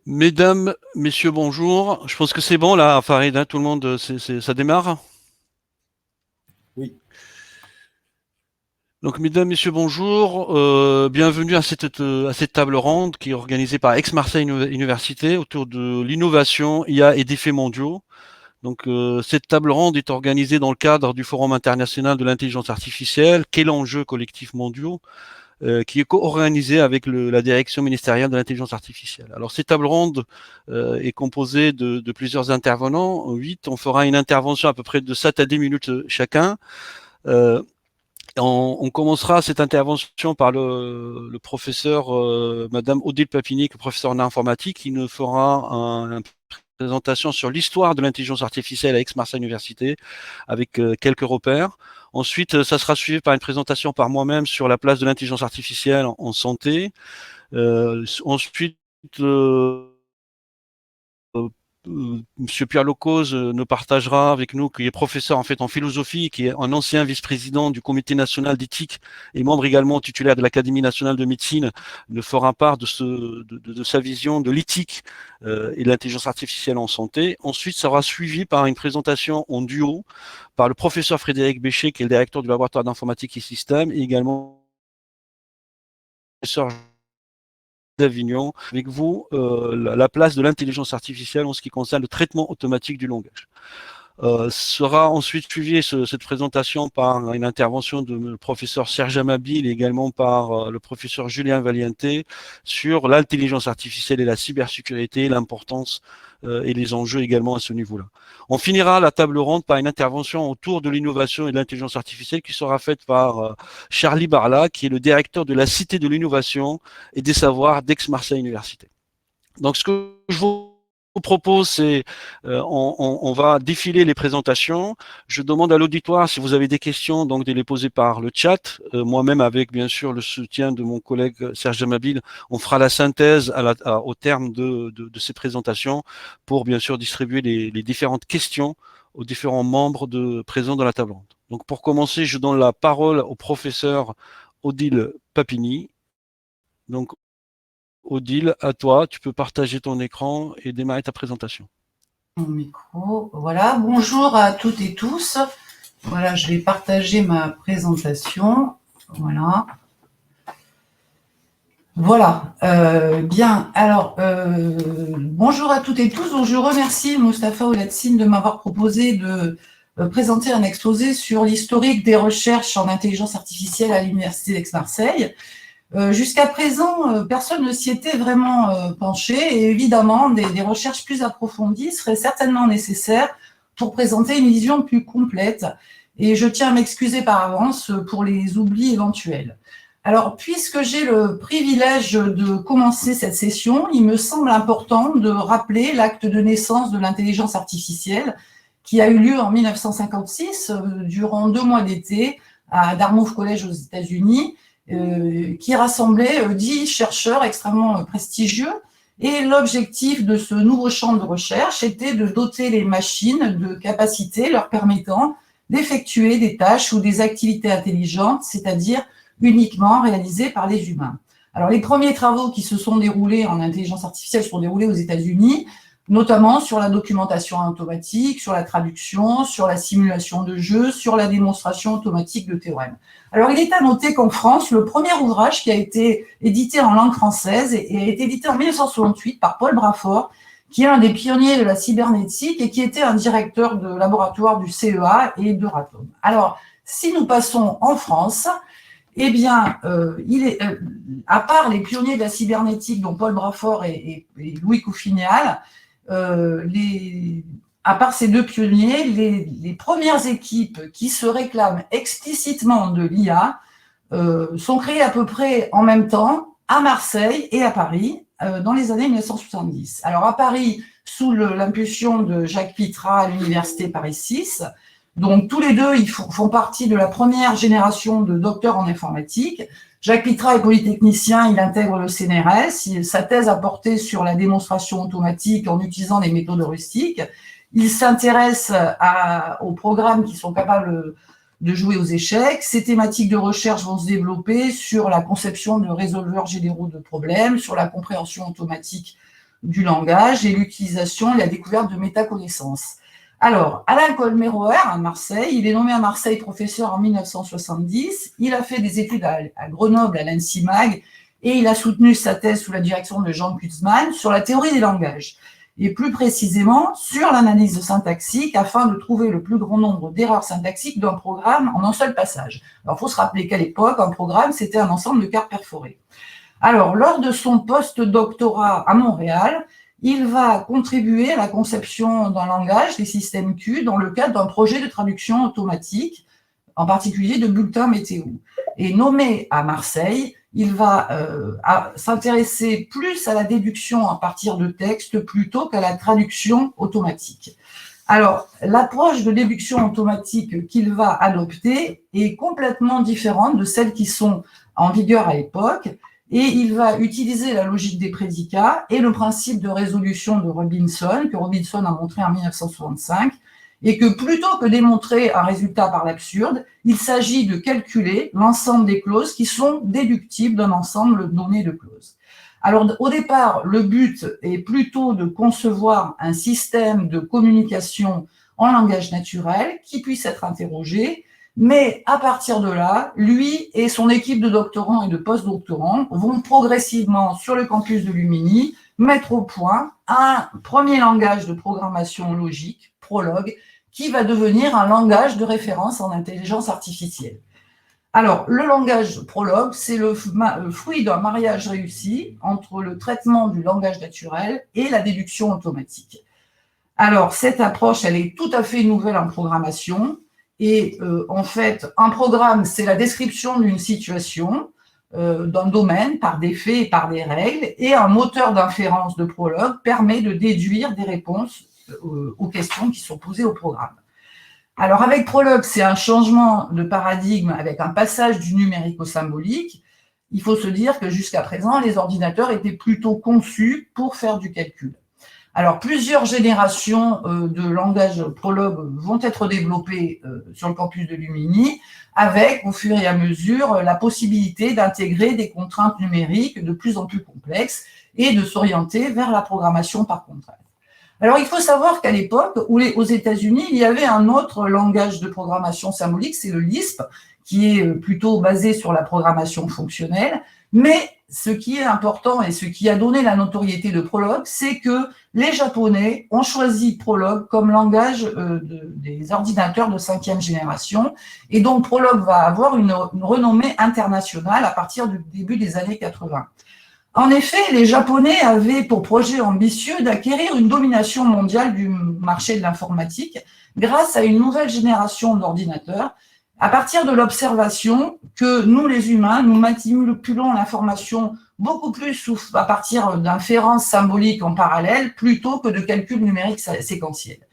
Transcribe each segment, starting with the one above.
Mesdames, messieurs, bonjour. Je pense que c'est bon là, Farid, hein, tout le monde, ça démarre. Oui, Donc, mesdames, messieurs, bonjour. Bienvenue à cette table ronde qui est organisée par Aix-Marseille Université autour de l'innovation, IA et défis mondiaux. Donc, cette table ronde est organisée dans le cadre du Forum international de l'intelligence artificielle. Quel enjeu collectif mondiaux? Qui est co-organisé avec la direction ministérielle de l'intelligence artificielle. Alors, cette table ronde est composée de plusieurs intervenants, 8. On fera une intervention à peu près de 7 à 10 minutes chacun. Euh, on commencera cette intervention par le professeur, Madame Odile Papini, professeur en informatique, qui nous fera une présentation sur l'histoire de l'intelligence artificielle à Aix-Marseille Université, avec quelques repères. Ensuite, ça sera suivi par une présentation par moi-même sur la place de l'intelligence artificielle en santé. Ensuite, Monsieur Pierre Locose nous partagera avec nous, qui est professeur en fait en philosophie, qui est un ancien vice-président du Comité national d'éthique et membre également titulaire de l'Académie nationale de médecine, nous fera part de sa vision de l'éthique et de l'intelligence artificielle en santé. Ensuite, ça sera suivi par une présentation en duo par le professeur Frédéric Bécher, qui est le directeur du laboratoire d'informatique et système, et également le professeur d'Avignon, avec vous, la place de l'intelligence artificielle en ce qui concerne le traitement automatique du langage. Sera ensuite suivi cette présentation par une intervention de le professeur Serge Amabil et également par le professeur Julien Valiente sur l'intelligence artificielle et la cybersécurité, l'importance et les enjeux également à ce niveau-là. On finira la table ronde par une intervention autour de l'innovation et de l'intelligence artificielle qui sera faite par Charlie Barla, qui est le directeur de la Cité de l'innovation et des savoirs d'Aix-Marseille Université. Donc, ce que je vous propose, c'est on va défiler les présentations. Je demande à l'auditoire si vous avez des questions, donc de les poser par le chat. Moi-même, avec bien sûr le soutien de mon collègue Serge Demabil, on fera la synthèse au terme de ces présentations pour bien sûr distribuer les différentes questions aux différents membres présents dans la table ronde. Donc, pour commencer, je donne la parole au professeur Odile Papini. Donc, Odile, à toi, tu peux partager ton écran et démarrer ta présentation. Mon micro, voilà. Bonjour à toutes et tous. Voilà, je vais partager ma présentation. Voilà. Voilà. Bien. Alors, bonjour à toutes et tous. Donc, je remercie Mustapha Oulatine de m'avoir proposé de présenter un exposé sur l'historique des recherches en intelligence artificielle à l'Université d'Aix-Marseille. Jusqu'à présent, personne ne s'y était vraiment penché et évidemment, des recherches plus approfondies seraient certainement nécessaires pour présenter une vision plus complète. Et je tiens à m'excuser par avance pour les oublis éventuels. Alors, puisque j'ai le privilège de commencer cette session, il me semble important de rappeler l'acte de naissance de l'intelligence artificielle qui a eu lieu en 1956 durant 2 mois d'été à Dartmouth College aux États-Unis, qui rassemblait 10 chercheurs extrêmement prestigieux. Et l'objectif de ce nouveau champ de recherche était de doter les machines de capacités leur permettant d'effectuer des tâches ou des activités intelligentes, c'est-à-dire uniquement réalisées par les humains. Alors, les premiers travaux qui se sont déroulés en intelligence artificielle se sont déroulés aux États-Unis, notamment sur la documentation automatique, sur la traduction, sur la simulation de jeux, sur la démonstration automatique de théorèmes. Alors, il est à noter qu'en France, le premier ouvrage qui a été édité en langue française a été édité en 1968 par Paul Brafort, qui est un des pionniers de la cybernétique et qui était un directeur de laboratoire du CEA et de Ratom. Alors, si nous passons en France, eh bien, à part les pionniers de la cybernétique, dont Paul Brafort et Louis Couffignal, à part ces 2 pionniers, les premières équipes qui se réclament explicitement de l'IA sont créées à peu près en même temps à Marseille et à Paris dans les années 1970. Alors à Paris, sous l'impulsion de Jacques Pittrat à l'université Paris 6, donc tous les deux, ils font partie de la première génération de docteurs en informatique. Jacques Pittrat est polytechnicien, il intègre le CNRS. Sa thèse a porté sur la démonstration automatique en utilisant des méthodes heuristiques. Il s'intéresse aux programmes qui sont capables de jouer aux échecs. Ses thématiques de recherche vont se développer sur la conception de résolveurs généraux de problèmes, sur la compréhension automatique du langage et l'utilisation et la découverte de métaconnaissances. Alors, Alain Kolmeroer, à Marseille, il est nommé à Marseille professeur en 1970. Il a fait des études à Grenoble, à l'ENSIMAG, et il a soutenu sa thèse sous la direction de Jean Kutzmann sur la théorie des langages, et plus précisément sur l'analyse syntaxique afin de trouver le plus grand nombre d'erreurs syntaxiques d'un programme en un seul passage. Alors, il faut se rappeler qu'à l'époque, un programme, c'était un ensemble de cartes perforées. Alors, lors de son post-doctorat à Montréal, il va contribuer à la conception d'un langage, des systèmes Q, dans le cadre d'un projet de traduction automatique, en particulier de bulletins météo. Et nommé à Marseille, il va s'intéresser plus à la déduction à partir de textes plutôt qu'à la traduction automatique. Alors, l'approche de déduction automatique qu'il va adopter est complètement différente de celles qui sont en vigueur à l'époque, et il va utiliser la logique des prédicats et le principe de résolution de Robinson, que Robinson a montré en 1965, et que plutôt que démontrer un résultat par l'absurde, il s'agit de calculer l'ensemble des clauses qui sont déductibles d'un ensemble donné de clauses. Alors, au départ, le but est plutôt de concevoir un système de communication en langage naturel qui puisse être interrogé, mais à partir de là, lui et son équipe de doctorants et de post-doctorants vont progressivement, sur le campus de Lumini, mettre au point un premier langage de programmation logique, Prolog, qui va devenir un langage de référence en intelligence artificielle. Alors, le langage Prolog, c'est le fruit d'un mariage réussi entre le traitement du langage naturel et la déduction automatique. Alors, cette approche, elle est tout à fait nouvelle en programmation. Et en fait, un programme, c'est la description d'une situation, d'un domaine, par des faits et par des règles, et un moteur d'inférence de Prolog permet de déduire des réponses aux questions qui sont posées au programme. Alors, avec Prolog, c'est un changement de paradigme avec un passage du numérique au symbolique. Il faut se dire que jusqu'à présent, les ordinateurs étaient plutôt conçus pour faire du calcul. Alors, plusieurs générations de langage Prolog vont être développées sur le campus de Lumini, avec, au fur et à mesure, la possibilité d'intégrer des contraintes numériques de plus en plus complexes et de s'orienter vers la programmation par contrainte. Alors, il faut savoir qu'à l'époque, aux États-Unis, il y avait un autre langage de programmation symbolique, c'est le Lisp, qui est plutôt basé sur la programmation fonctionnelle. Mais ce qui est important et ce qui a donné la notoriété de Prolog, c'est que les Japonais ont choisi Prolog comme langage des ordinateurs de 5e génération. Et donc, Prolog va avoir une renommée internationale à partir du début des années 80. En effet, les Japonais avaient pour projet ambitieux d'acquérir une domination mondiale du marché de l'informatique grâce à une nouvelle génération d'ordinateurs, à partir de l'observation que nous, les humains, nous manipulons l'information beaucoup plus à partir d'inférences symboliques en parallèle plutôt que de calculs numériques séquentiels.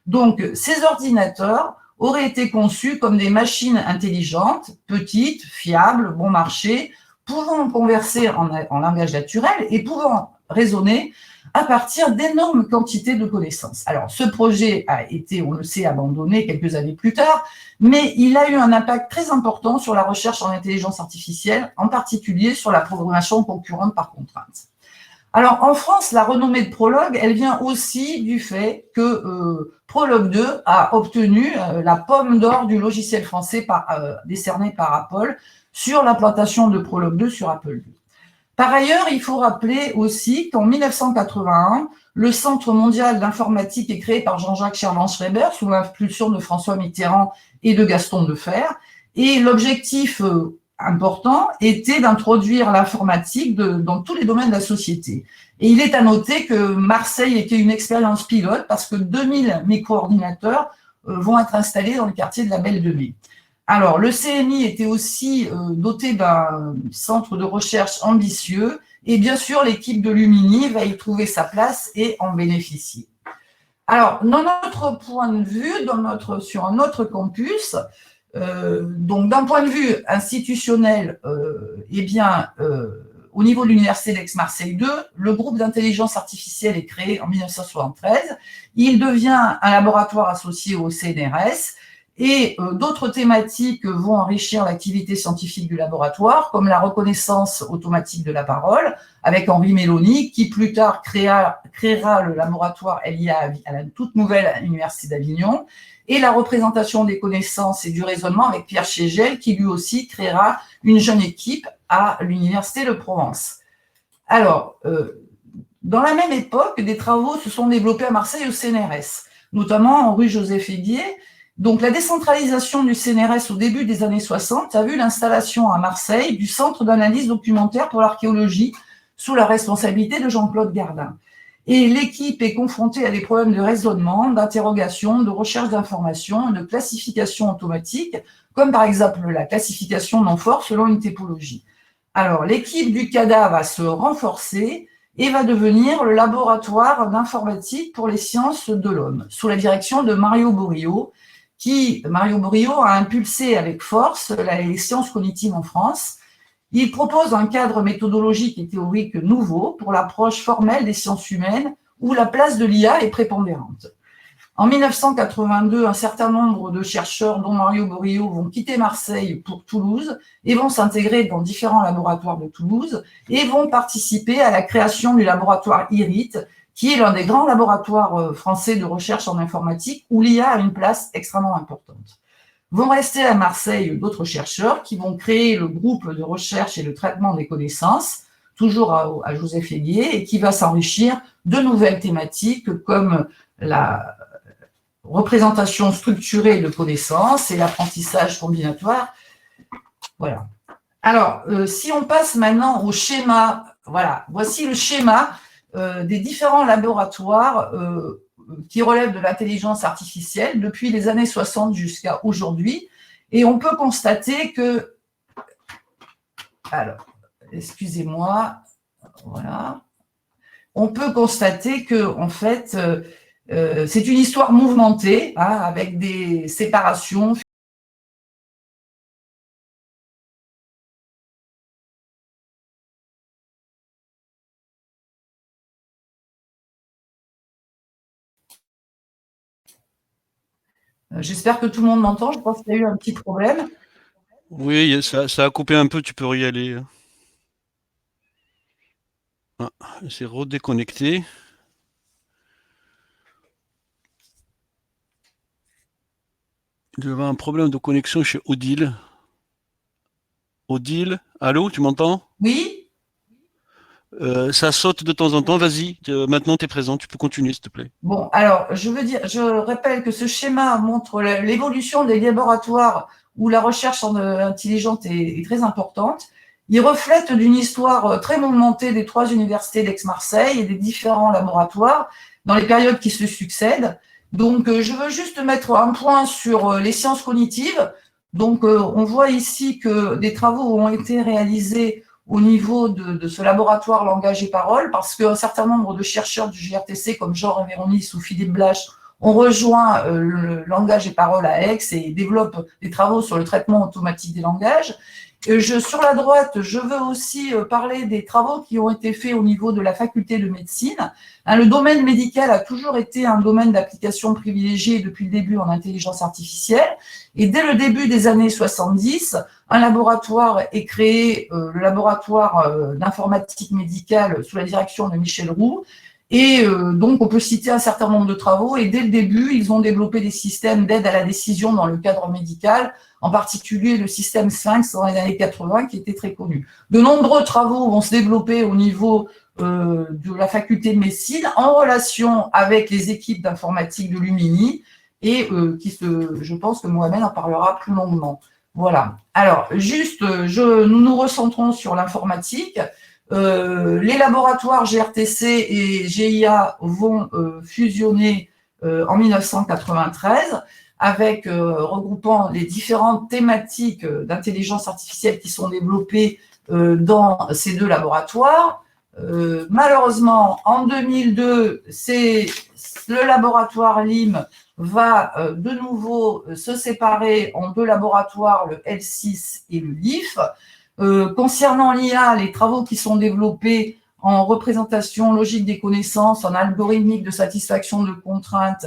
Donc, ces ordinateurs auraient été conçus comme des machines intelligentes, petites, fiables, bon marché, pouvant converser en langage naturel et pouvant raisonner à partir d'énormes quantités de connaissances. Alors, ce projet a été, on le sait, abandonné quelques années plus tard, mais il a eu un impact très important sur la recherche en intelligence artificielle, en particulier sur la programmation concurrente par contrainte. Alors, en France, la renommée de Prolog, elle vient aussi du fait que Prolog 2 a obtenu la Pomme d'Or du logiciel français décerné par Apple sur l'implantation de Prolog 2 sur Apple II. Par ailleurs, il faut rappeler aussi qu'en 1981, le Centre mondial d'informatique est créé par Jean-Jacques Servan-Schreiber sous l'impulsion de François Mitterrand et de Gaston Defferre. Et l'objectif important était d'introduire l'informatique dans tous les domaines de la société. Et il est à noter que Marseille était une expérience pilote parce que 2000 micro-ordinateurs vont être installés dans le quartier de la Belle de Mai. Alors, le CNI était aussi doté d'un centre de recherche ambitieux et bien sûr, l'équipe de Lumini va y trouver sa place et en bénéficier. Alors, dans notre point de vue, sur un autre campus, donc d'un point de vue institutionnel, au niveau de l'Université d'Aix-Marseille 2, le groupe d'intelligence artificielle est créé en 1973. Il devient un laboratoire associé au CNRS. Et d'autres thématiques vont enrichir l'activité scientifique du laboratoire, comme la reconnaissance automatique de la parole, avec Henri Méloni, qui plus tard créera le laboratoire LIA à la toute nouvelle Université d'Avignon, et la représentation des connaissances et du raisonnement avec Pierre Chégel, qui lui aussi créera une jeune équipe à l'Université de Provence. Alors, dans la même époque, des travaux se sont développés à Marseille au CNRS, notamment en rue Joseph-Héguier. Donc, la décentralisation du CNRS au début des années 60 a vu l'installation à Marseille du Centre d'analyse documentaire pour l'archéologie sous la responsabilité de Jean-Claude Gardin. Et l'équipe est confrontée à des problèmes de raisonnement, d'interrogation, de recherche d'informations, de classification automatique, comme par exemple la classification non-fort selon une typologie. Alors, l'équipe du CADA va se renforcer et va devenir le laboratoire d'informatique pour les sciences de l'homme, sous la direction de Mario Borillo, Mario Borillo a impulsé avec force les sciences cognitives en France. Il propose un cadre méthodologique et théorique nouveau pour l'approche formelle des sciences humaines où la place de l'IA est prépondérante. En 1982, un certain nombre de chercheurs, dont Mario Borillo, vont quitter Marseille pour Toulouse et vont s'intégrer dans différents laboratoires de Toulouse et vont participer à la création du laboratoire IRIT, qui est l'un des grands laboratoires français de recherche en informatique où l'IA a une place extrêmement importante. Vont rester à Marseille d'autres chercheurs qui vont créer le groupe de recherche et de traitement des connaissances, toujours à Joseph-Héguier, et qui va s'enrichir de nouvelles thématiques comme la représentation structurée de connaissances et l'apprentissage combinatoire. Voilà. Alors, si on passe maintenant au schéma, voilà, voici le schéma des différents laboratoires qui relèvent de l'intelligence artificielle depuis les années 60 jusqu'à aujourd'hui. Et on peut constater que, alors, excusez-moi, voilà, on peut constater que, en fait, c'est une histoire mouvementée, hein, avec des séparations. J'espère que tout le monde m'entend. Je pense qu'il y a eu un petit problème. Oui, ça a coupé un peu, tu peux y aller. Ah, c'est redéconnecté. Il y avait un problème de connexion chez Odile. Odile, allô, tu m'entends? Oui? Ça saute de temps en temps. Vas-y, maintenant tu es présent, tu peux continuer, s'il te plaît. Bon, alors, je rappelle que ce schéma montre l'évolution des laboratoires où la recherche intelligente est très importante. Il reflète d'une histoire très mouvementée des 3 universités d'Aix-Marseille et des différents laboratoires dans les périodes qui se succèdent. Donc, je veux juste mettre un point sur les sciences cognitives. Donc, on voit ici que des travaux ont été réalisés au niveau de ce laboratoire langage et parole, parce qu'un certain nombre de chercheurs du GRTC, comme Jean Révéronis ou Philippe Blache, ont rejoint le langage et parole à Aix et développent des travaux sur le traitement automatique des langages. Sur la droite, je veux aussi parler des travaux qui ont été faits au niveau de la faculté de médecine. Le domaine médical a toujours été un domaine d'application privilégié depuis le début en intelligence artificielle. Et dès le début des années 70, un laboratoire est créé, le laboratoire d'informatique médicale sous la direction de Michel Roux. Et donc, on peut citer un certain nombre de travaux. Et dès le début, ils ont développé des systèmes d'aide à la décision dans le cadre médical, en particulier le système Sphinx dans les années 80, qui était très connu. De nombreux travaux vont se développer au niveau de la faculté de médecine en relation avec les équipes d'informatique de Lumini et je pense que Mohamed en parlera plus longuement. Voilà. Alors, juste, nous nous recentrons sur l'informatique. Les laboratoires GRTC et GIA vont fusionner en 1993 avec regroupant les différentes thématiques d'intelligence artificielle qui sont développées dans ces 2 laboratoires. Malheureusement, en 2002, le laboratoire LIM va de nouveau se séparer en 2 laboratoires, le L6 et le LIF. Concernant l'IA, les travaux qui sont développés en représentation logique des connaissances, en algorithmique de satisfaction de contraintes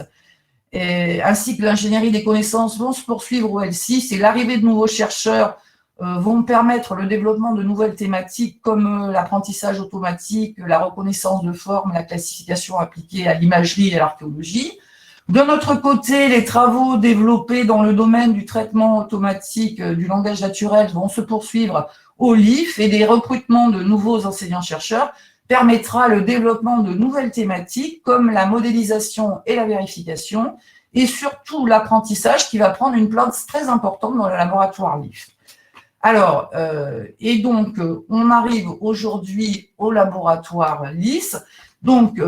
ainsi que l'ingénierie des connaissances vont se poursuivre au L6 et l'arrivée de nouveaux chercheurs vont permettre le développement de nouvelles thématiques comme l'apprentissage automatique, la reconnaissance de formes, la classification appliquée à l'imagerie et à l'archéologie. De notre côté, les travaux développés dans le domaine du traitement automatique du langage naturel vont se poursuivre au LIF et des recrutements de nouveaux enseignants-chercheurs permettra le développement de nouvelles thématiques comme la modélisation et la vérification et surtout l'apprentissage qui va prendre une place très importante dans le laboratoire LIF. Alors, et donc, on arrive aujourd'hui au laboratoire LIS. Donc,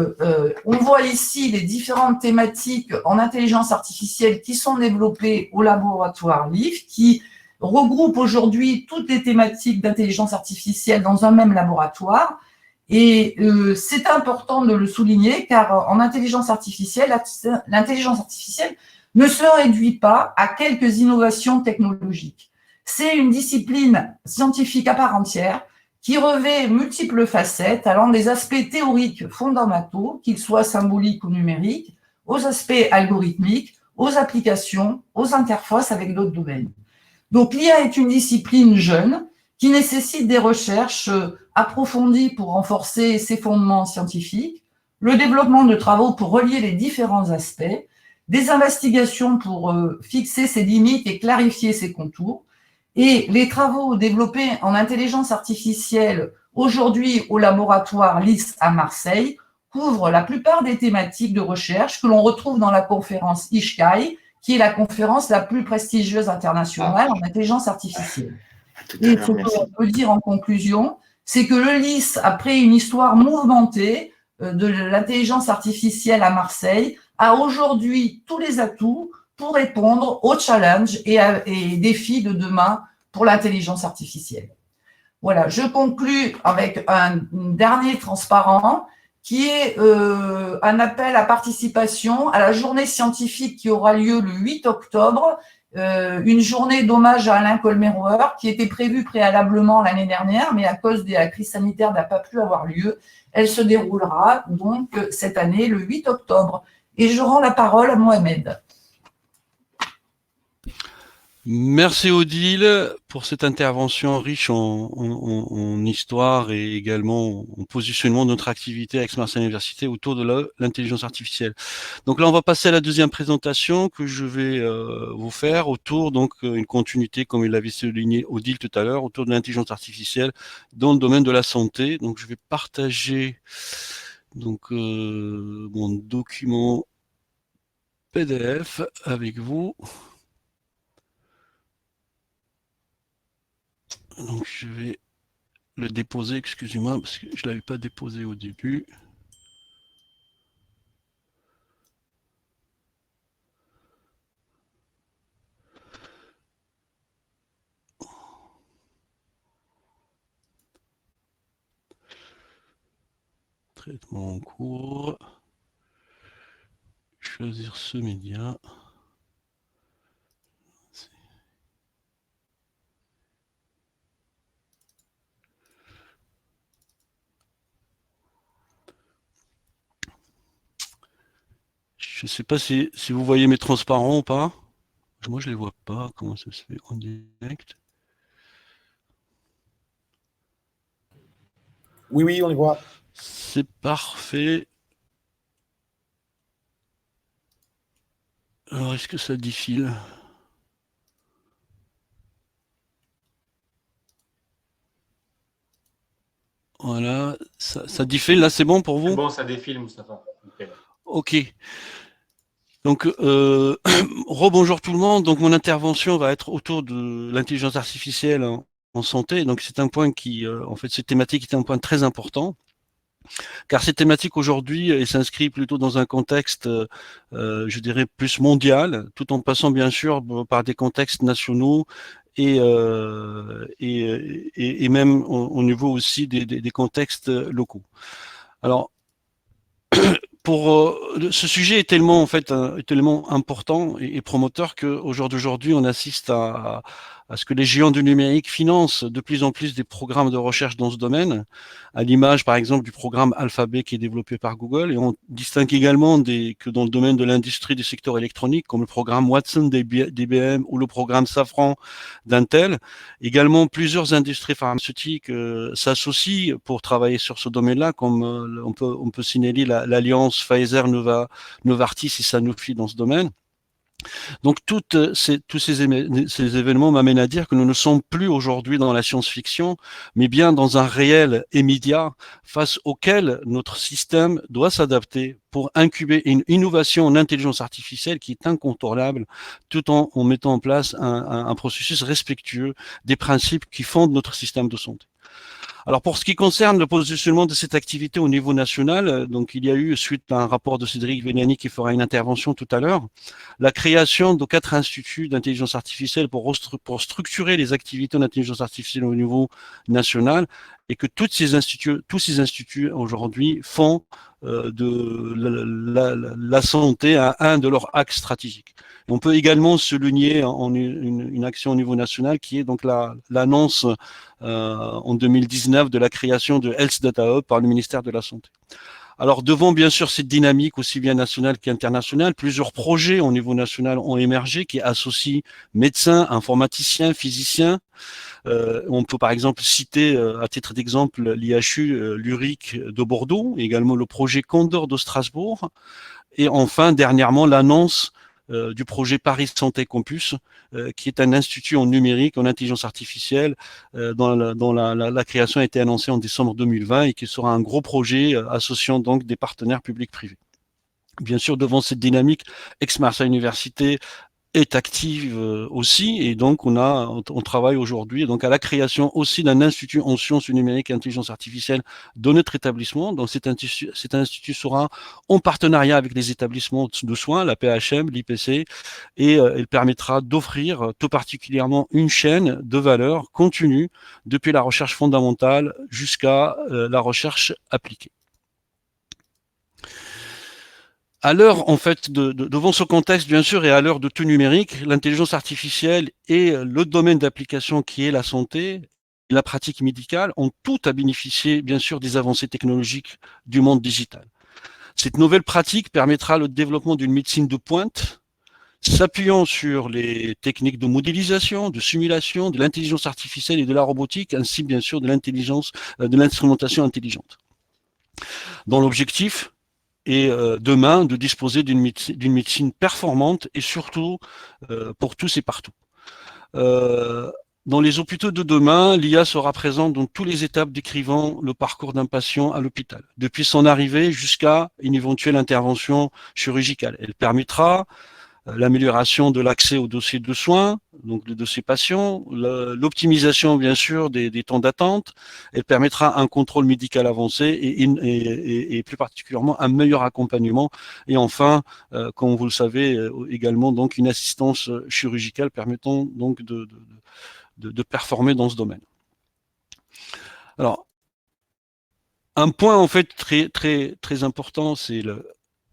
on voit ici les différentes thématiques en intelligence artificielle qui sont développées au laboratoire LIF, qui regroupent aujourd'hui toutes les thématiques d'intelligence artificielle dans un même laboratoire. Et c'est important de le souligner car en intelligence artificielle, l'intelligence artificielle ne se réduit pas à quelques innovations technologiques. C'est une discipline scientifique à part entière qui revêt multiples facettes allant des aspects théoriques fondamentaux, qu'ils soient symboliques ou numériques, aux aspects algorithmiques, aux applications, aux interfaces avec d'autres domaines. Donc l'IA est une discipline jeune qui nécessite des recherches approfondies pour renforcer ses fondements scientifiques, le développement de travaux pour relier les différents aspects, des investigations pour fixer ses limites et clarifier ses contours. Et les travaux développés en intelligence artificielle aujourd'hui au laboratoire LIS à Marseille couvrent la plupart des thématiques de recherche que l'on retrouve dans la conférence ISHCAI, qui est la conférence la plus prestigieuse internationale en intelligence artificielle. Et ce qu'on peut dire en conclusion, c'est que le LIS, après une histoire mouvementée de l'intelligence artificielle à Marseille, a aujourd'hui tous les atouts pour répondre aux challenges et défis de demain pour l'intelligence artificielle. Voilà, je conclus avec un dernier transparent qui est un appel à participation à la journée scientifique qui aura lieu le 8 octobre, une journée d'hommage à Alain Kolmerower qui était prévue préalablement l'année dernière, mais à cause de la crise sanitaire n'a pas pu avoir lieu. Elle se déroulera donc cette année le 8 octobre. Et je rends la parole à Mohamed. Merci Odile pour cette intervention riche en histoire et également en positionnement de notre activité à Aix-Marseille Université autour de l'intelligence artificielle. Donc là, on va passer à la deuxième présentation que je vais vous faire autour, donc une continuité, comme il l'avait souligné Odile tout à l'heure, autour de l'intelligence artificielle dans le domaine de la santé. Donc je vais partager donc, mon document PDF avec vous. Donc je vais le déposer, excusez-moi, parce que je ne l'avais pas déposé au début. Traitement en cours. Choisir ce média. Je ne sais pas si vous voyez mes transparents ou pas. Moi, je ne les vois pas. Comment ça se fait en direct? Oui, oui, on les voit. C'est parfait. Alors, est-ce que ça défile? Voilà, ça défile. Là, c'est bon pour vous? C'est bon, ça défile, Moustapha. Ok. Donc, rebonjour tout le monde. Donc, mon intervention va être autour de l'intelligence artificielle en santé. Donc, c'est un point qui, en fait, cette thématique est un point très important. Car cette thématique aujourd'hui, elle s'inscrit plutôt dans un contexte, je dirais, plus mondial, tout en passant bien sûr par des contextes nationaux et même au niveau aussi des contextes locaux. Alors, ce sujet est tellement en fait est tellement important et promoteur qu'au jour d'aujourd'hui, on assiste à à ce que les géants du numérique financent de plus en plus des programmes de recherche dans ce domaine, à l'image par exemple du programme Alphabet qui est développé par Google. Et on distingue également que dans le domaine de l'industrie du secteur électronique, comme le programme Watson d'IBM ou le programme Safran d'Intel. Également, plusieurs industries pharmaceutiques s'associent pour travailler sur ce domaine-là, comme on peut signaler l'alliance Pfizer-Novartis et Sanofi dans ce domaine. Donc tous ces événements m'amènent à dire que nous ne sommes plus aujourd'hui dans la science-fiction, mais bien dans un réel immédiat face auquel notre système doit s'adapter pour incuber une innovation en intelligence artificielle qui est incontournable, tout en mettant en place un processus respectueux des principes qui fondent notre système de santé. Alors pour ce qui concerne le positionnement de cette activité au niveau national, donc il y a eu, suite à un rapport de Cédric Villani qui fera une intervention tout à l'heure, la création de 4 instituts d'intelligence artificielle pour structurer les activités d'intelligence artificielle au niveau national, et que tous ces instituts aujourd'hui font de la santé un de leurs axes stratégiques. On peut également souligner en une action au niveau national qui est donc l'annonce en 2019 de la création de Health Data Hub par le ministère de la Santé. Alors, devant bien sûr cette dynamique aussi bien nationale qu'internationale, plusieurs projets au niveau national ont émergé qui associent médecins, informaticiens, physiciens. On peut par exemple citer, à titre d'exemple, l'IHU Luric de Bordeaux, également le projet Condor de Strasbourg, et enfin, dernièrement, l'annonce du projet Paris Santé Campus, qui est un institut en numérique, en intelligence artificielle, dont la création a été annoncée en décembre 2020 et qui sera un gros projet associant donc des partenaires publics-privés. Bien sûr, devant cette dynamique, Aix-Marseille Université est active aussi, et donc on travaille aujourd'hui donc à la création aussi d'un institut en sciences numériques et intelligence artificielle dans notre établissement. Donc cet institut sera en partenariat avec les établissements de soins, la PHM, l'IPC, et il permettra d'offrir tout particulièrement une chaîne de valeur continue depuis la recherche fondamentale jusqu'à la recherche appliquée. À l'heure, en fait, devant ce contexte, bien sûr, et à l'heure de tout numérique, l'intelligence artificielle et le domaine d'application qui est la santé, et la pratique médicale, ont tout à bénéficier, bien sûr, des avancées technologiques du monde digital. Cette nouvelle pratique permettra le développement d'une médecine de pointe, s'appuyant sur les techniques de modélisation, de simulation, de l'intelligence artificielle et de la robotique, ainsi, bien sûr, de l'instrumentation intelligente. Dans l'objectif, et demain de disposer d'une médecine performante et surtout pour tous et partout. Dans les hôpitaux de demain, l'IA sera présente dans toutes les étapes décrivant le parcours d'un patient à l'hôpital, depuis son arrivée jusqu'à une éventuelle intervention chirurgicale. Elle permettra l'amélioration de l'accès aux dossiers de soins, donc le dossier patient, l'optimisation bien sûr des temps d'attente. Elle permettra un contrôle médical avancé et plus particulièrement un meilleur accompagnement. Et enfin, comme vous le savez, également donc une assistance chirurgicale permettant donc de performer dans ce domaine. Alors, un point en fait très important, c'est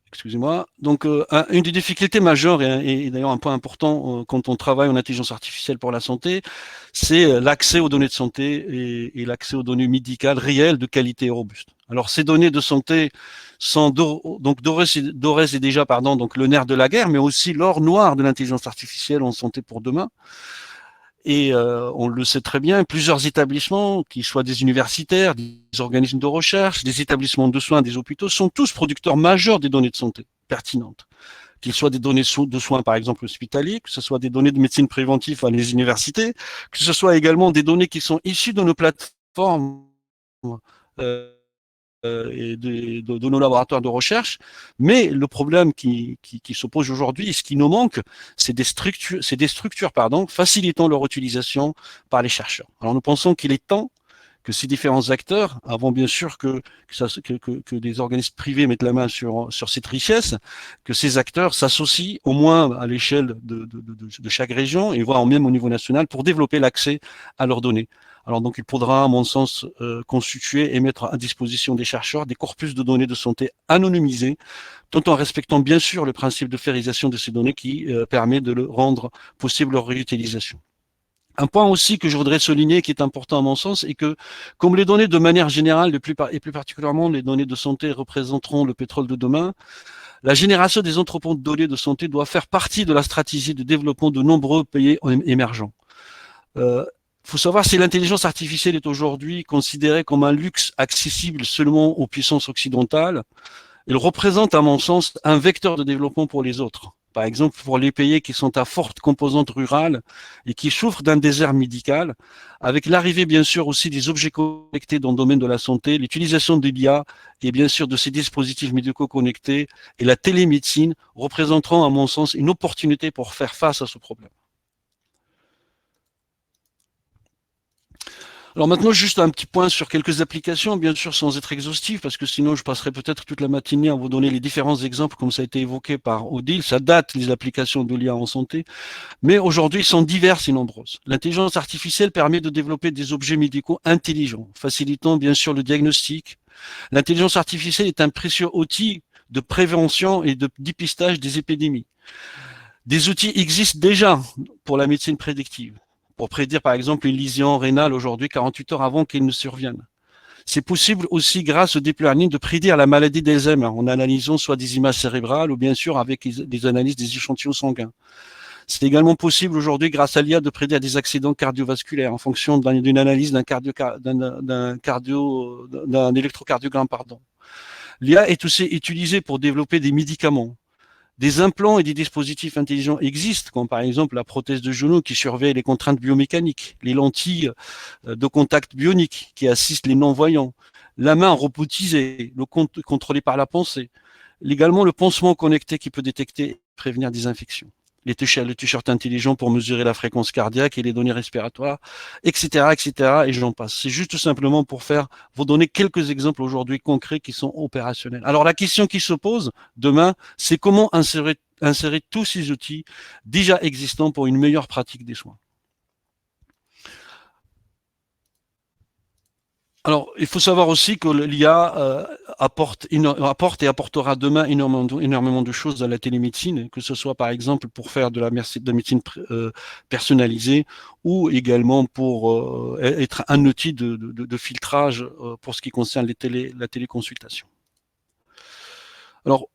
excusez-moi. Donc, une des difficultés majeures, et d'ailleurs un point important quand on travaille en intelligence artificielle pour la santé, c'est l'accès aux données de santé et l'accès aux données médicales réelles, de qualité et robustes. Alors, ces données de santé sont donc d'ores et déjà donc le nerf de la guerre, mais aussi l'or noir de l'intelligence artificielle en santé pour demain. Et on le sait très bien, plusieurs établissements, qu'ils soient des universitaires, des organismes de recherche, des établissements de soins, des hôpitaux, sont tous producteurs majeurs des données de santé pertinentes. Qu'ils soient des données de soins, par exemple, hospitaliers, que ce soit des données de médecine préventive à les universités, que ce soit également des données qui sont issues de nos plateformes et de nos laboratoires de recherche. Mais le problème qui se pose aujourd'hui, et ce qui nous manque, c'est des structures facilitant leur utilisation par les chercheurs. Alors nous pensons qu'il est temps que ces différents acteurs, avant bien sûr que des organismes privés mettent la main sur cette richesse, que ces acteurs s'associent au moins à l'échelle de chaque région et voire même au niveau national pour développer l'accès à leurs données. Alors donc il faudra, à mon sens, constituer et mettre à disposition des chercheurs des corpus de données de santé anonymisés, tout en respectant bien sûr le principe de férisation de ces données qui permet de rendre possible leur réutilisation. Un point aussi que je voudrais souligner, qui est important à mon sens, est que comme les données de manière générale, et plus particulièrement les données de santé représenteront le pétrole de demain, la génération des entrepôts de données de santé doit faire partie de la stratégie de développement de nombreux pays émergents. Faut savoir si l'intelligence artificielle est aujourd'hui considérée comme un luxe accessible seulement aux puissances occidentales. Elle représente, à mon sens, un vecteur de développement pour les autres. Par exemple, pour les pays qui sont à forte composante rurale et qui souffrent d'un désert médical, avec l'arrivée bien sûr aussi des objets connectés dans le domaine de la santé, l'utilisation de l'IA et bien sûr de ces dispositifs médicaux connectés et la télémédecine représenteront, à mon sens, une opportunité pour faire face à ce problème. Alors maintenant, juste un petit point sur quelques applications, bien sûr sans être exhaustif, parce que sinon je passerai peut-être toute la matinée à vous donner les différents exemples, comme ça a été évoqué par Odile. Ça date, les applications de l'IA en santé, mais aujourd'hui, elles sont diverses et nombreuses. L'intelligence artificielle permet de développer des objets médicaux intelligents, facilitant bien sûr le diagnostic. L'intelligence artificielle est un précieux outil de prévention et de dépistage des épidémies. Des outils existent déjà pour la médecine prédictive, pour prédire par exemple une lésion rénale aujourd'hui 48 heures avant qu'elle ne survienne. C'est possible aussi grâce au deep learning de prédire la maladie d'Alzheimer en analysant soit des images cérébrales ou bien sûr avec des analyses des échantillons sanguins. C'est également possible aujourd'hui grâce à l'IA de prédire des accidents cardiovasculaires en fonction d'une analyse d'un électrocardiogramme. L'IA est aussi utilisée pour développer des médicaments. Des implants et des dispositifs intelligents existent, comme par exemple la prothèse de genou qui surveille les contraintes biomécaniques, les lentilles de contact bioniques qui assistent les non-voyants, la main robotisée, contrôlée par la pensée, également le pansement connecté qui peut détecter et prévenir des infections, les t-shirts intelligents pour mesurer la fréquence cardiaque et les données respiratoires, etc., etc., et j'en passe. C'est juste tout simplement pour vous donner quelques exemples aujourd'hui concrets qui sont opérationnels. Alors la question qui se pose demain, c'est comment insérer tous ces outils déjà existants pour une meilleure pratique des soins. Alors, il faut savoir aussi que l'IA apporte et apportera demain énormément de choses à la télémédecine, que ce soit par exemple pour faire de la médecine personnalisée ou également pour être un outil de filtrage pour ce qui concerne la téléconsultation. Alors,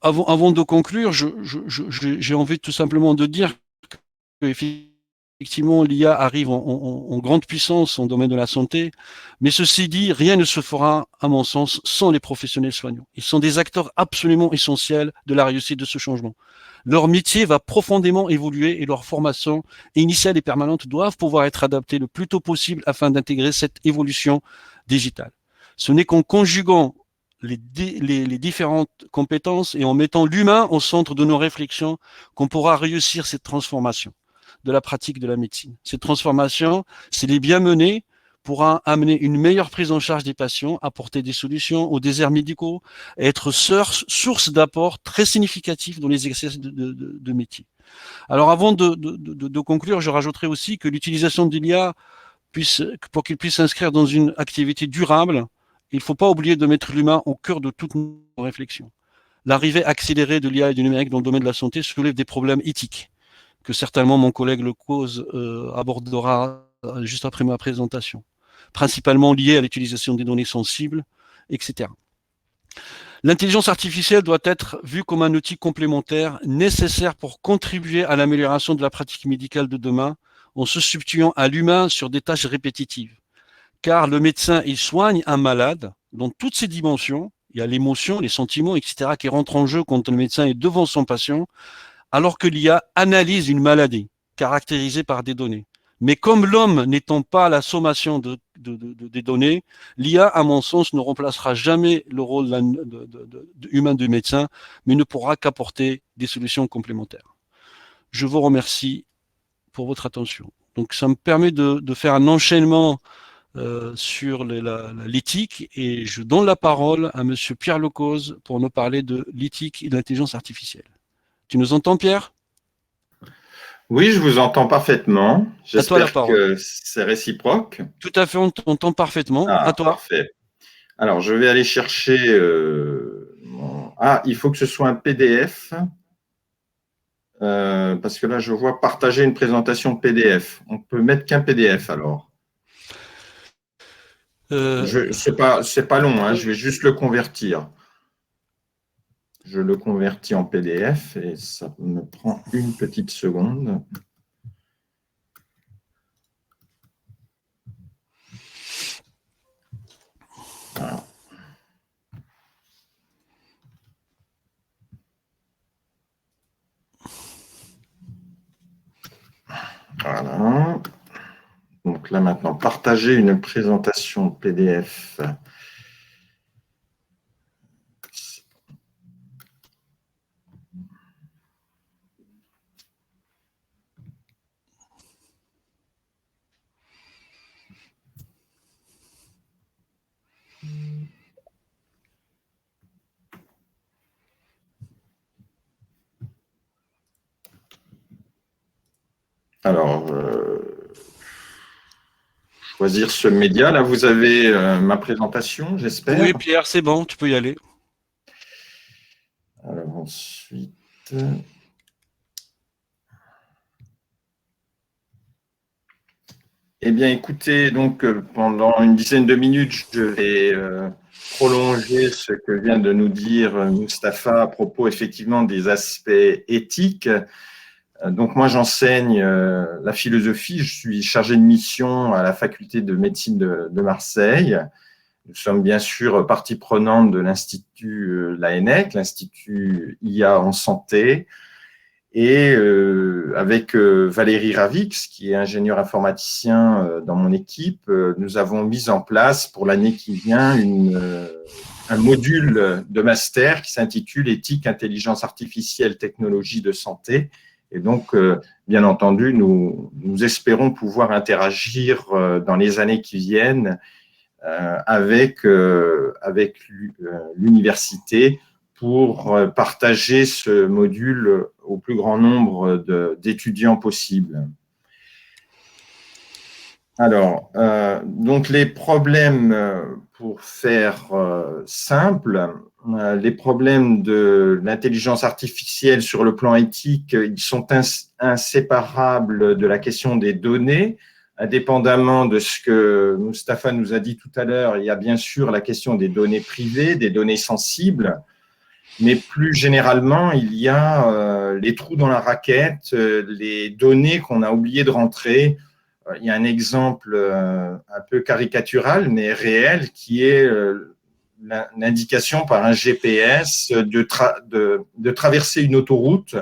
avant de conclure, j'ai envie tout simplement de dire que effectivement, l'IA arrive en grande puissance en domaine de la santé, mais ceci dit, rien ne se fera, à mon sens, sans les professionnels soignants. Ils sont des acteurs absolument essentiels de la réussite de ce changement. Leur métier va profondément évoluer et leur formation initiale et permanente doivent pouvoir être adaptées le plus tôt possible afin d'intégrer cette évolution digitale. Ce n'est qu'en conjuguant les différentes compétences et en mettant l'humain au centre de nos réflexions qu'on pourra réussir cette transformation de la pratique de la médecine. Cette transformation, si elle est bien menée, pourra amener une meilleure prise en charge des patients, apporter des solutions aux déserts médicaux, et être source d'apport très significatif dans les exercices de métier. Alors avant de conclure, je rajouterai aussi que l'utilisation de l'IA, pour qu'il puisse s'inscrire dans une activité durable, il ne faut pas oublier de mettre l'humain au cœur de toutes nos réflexions. L'arrivée accélérée de l'IA et du numérique dans le domaine de la santé soulève des problèmes éthiques, que certainement mon collègue Le Cause abordera juste après ma présentation, principalement liés à l'utilisation des données sensibles, etc. L'intelligence artificielle doit être vue comme un outil complémentaire nécessaire pour contribuer à l'amélioration de la pratique médicale de demain en se substituant à l'humain sur des tâches répétitives. Car le médecin, il soigne un malade dans toutes ses dimensions, il y a l'émotion, les sentiments, etc. qui rentrent en jeu quand le médecin est devant son patient, alors que l'IA analyse une maladie caractérisée par des données. Mais comme l'homme n'étant pas la sommation des données, l'IA, à mon sens, ne remplacera jamais le rôle humain du médecin, mais ne pourra qu'apporter des solutions complémentaires. Je vous remercie pour votre attention. Donc, ça me permet de faire un enchaînement sur l'éthique et je donne la parole à Monsieur Pierre Le Cause pour nous parler de l'éthique et de l'intelligence artificielle. Tu nous entends, Pierre? Oui, je vous entends parfaitement. J'espère que c'est réciproque. Tout à fait, on t'entend parfaitement. À toi. Parfait. Alors, je vais aller chercher il faut que ce soit un PDF. parce que là, je vois partager une présentation PDF. On peut mettre qu'un PDF alors. C'est pas long, hein, je vais juste le convertir. Je le convertis en PDF et ça me prend une petite seconde. Voilà. Voilà. Donc là maintenant, partager une présentation PDF. Alors, choisir ce média. Là, vous avez ma présentation, j'espère. Oui, Pierre, c'est bon, tu peux y aller. Alors ensuite… Eh bien, écoutez, donc pendant une dizaine de minutes, je vais prolonger ce que vient de nous dire Mustapha à propos effectivement des aspects éthiques. Donc moi, j'enseigne la philosophie. Je suis chargé de mission à la faculté de médecine de Marseille. Nous sommes bien sûr partie prenante de l'Institut l'ANEC, l'Institut IA en santé. Et avec Valérie Ravix, qui est ingénieur informaticien dans mon équipe, nous avons mis en place pour l'année qui vient un module de master qui s'intitule « Éthique, intelligence artificielle, technologie de santé ». Et donc, bien entendu, nous espérons pouvoir interagir dans les années qui viennent avec l'université pour partager ce module au plus grand nombre d'étudiants possible. Alors, donc les problèmes, pour faire simple, les problèmes de l'intelligence artificielle sur le plan éthique, ils sont inséparables de la question des données. Indépendamment de ce que Mustapha nous a dit tout à l'heure, il y a bien sûr la question des données privées, des données sensibles, mais plus généralement, il y a les trous dans la raquette, les données qu'on a oublié de rentrer. Il y a un exemple un peu caricatural, mais réel, qui est l'indication par un GPS de traverser une autoroute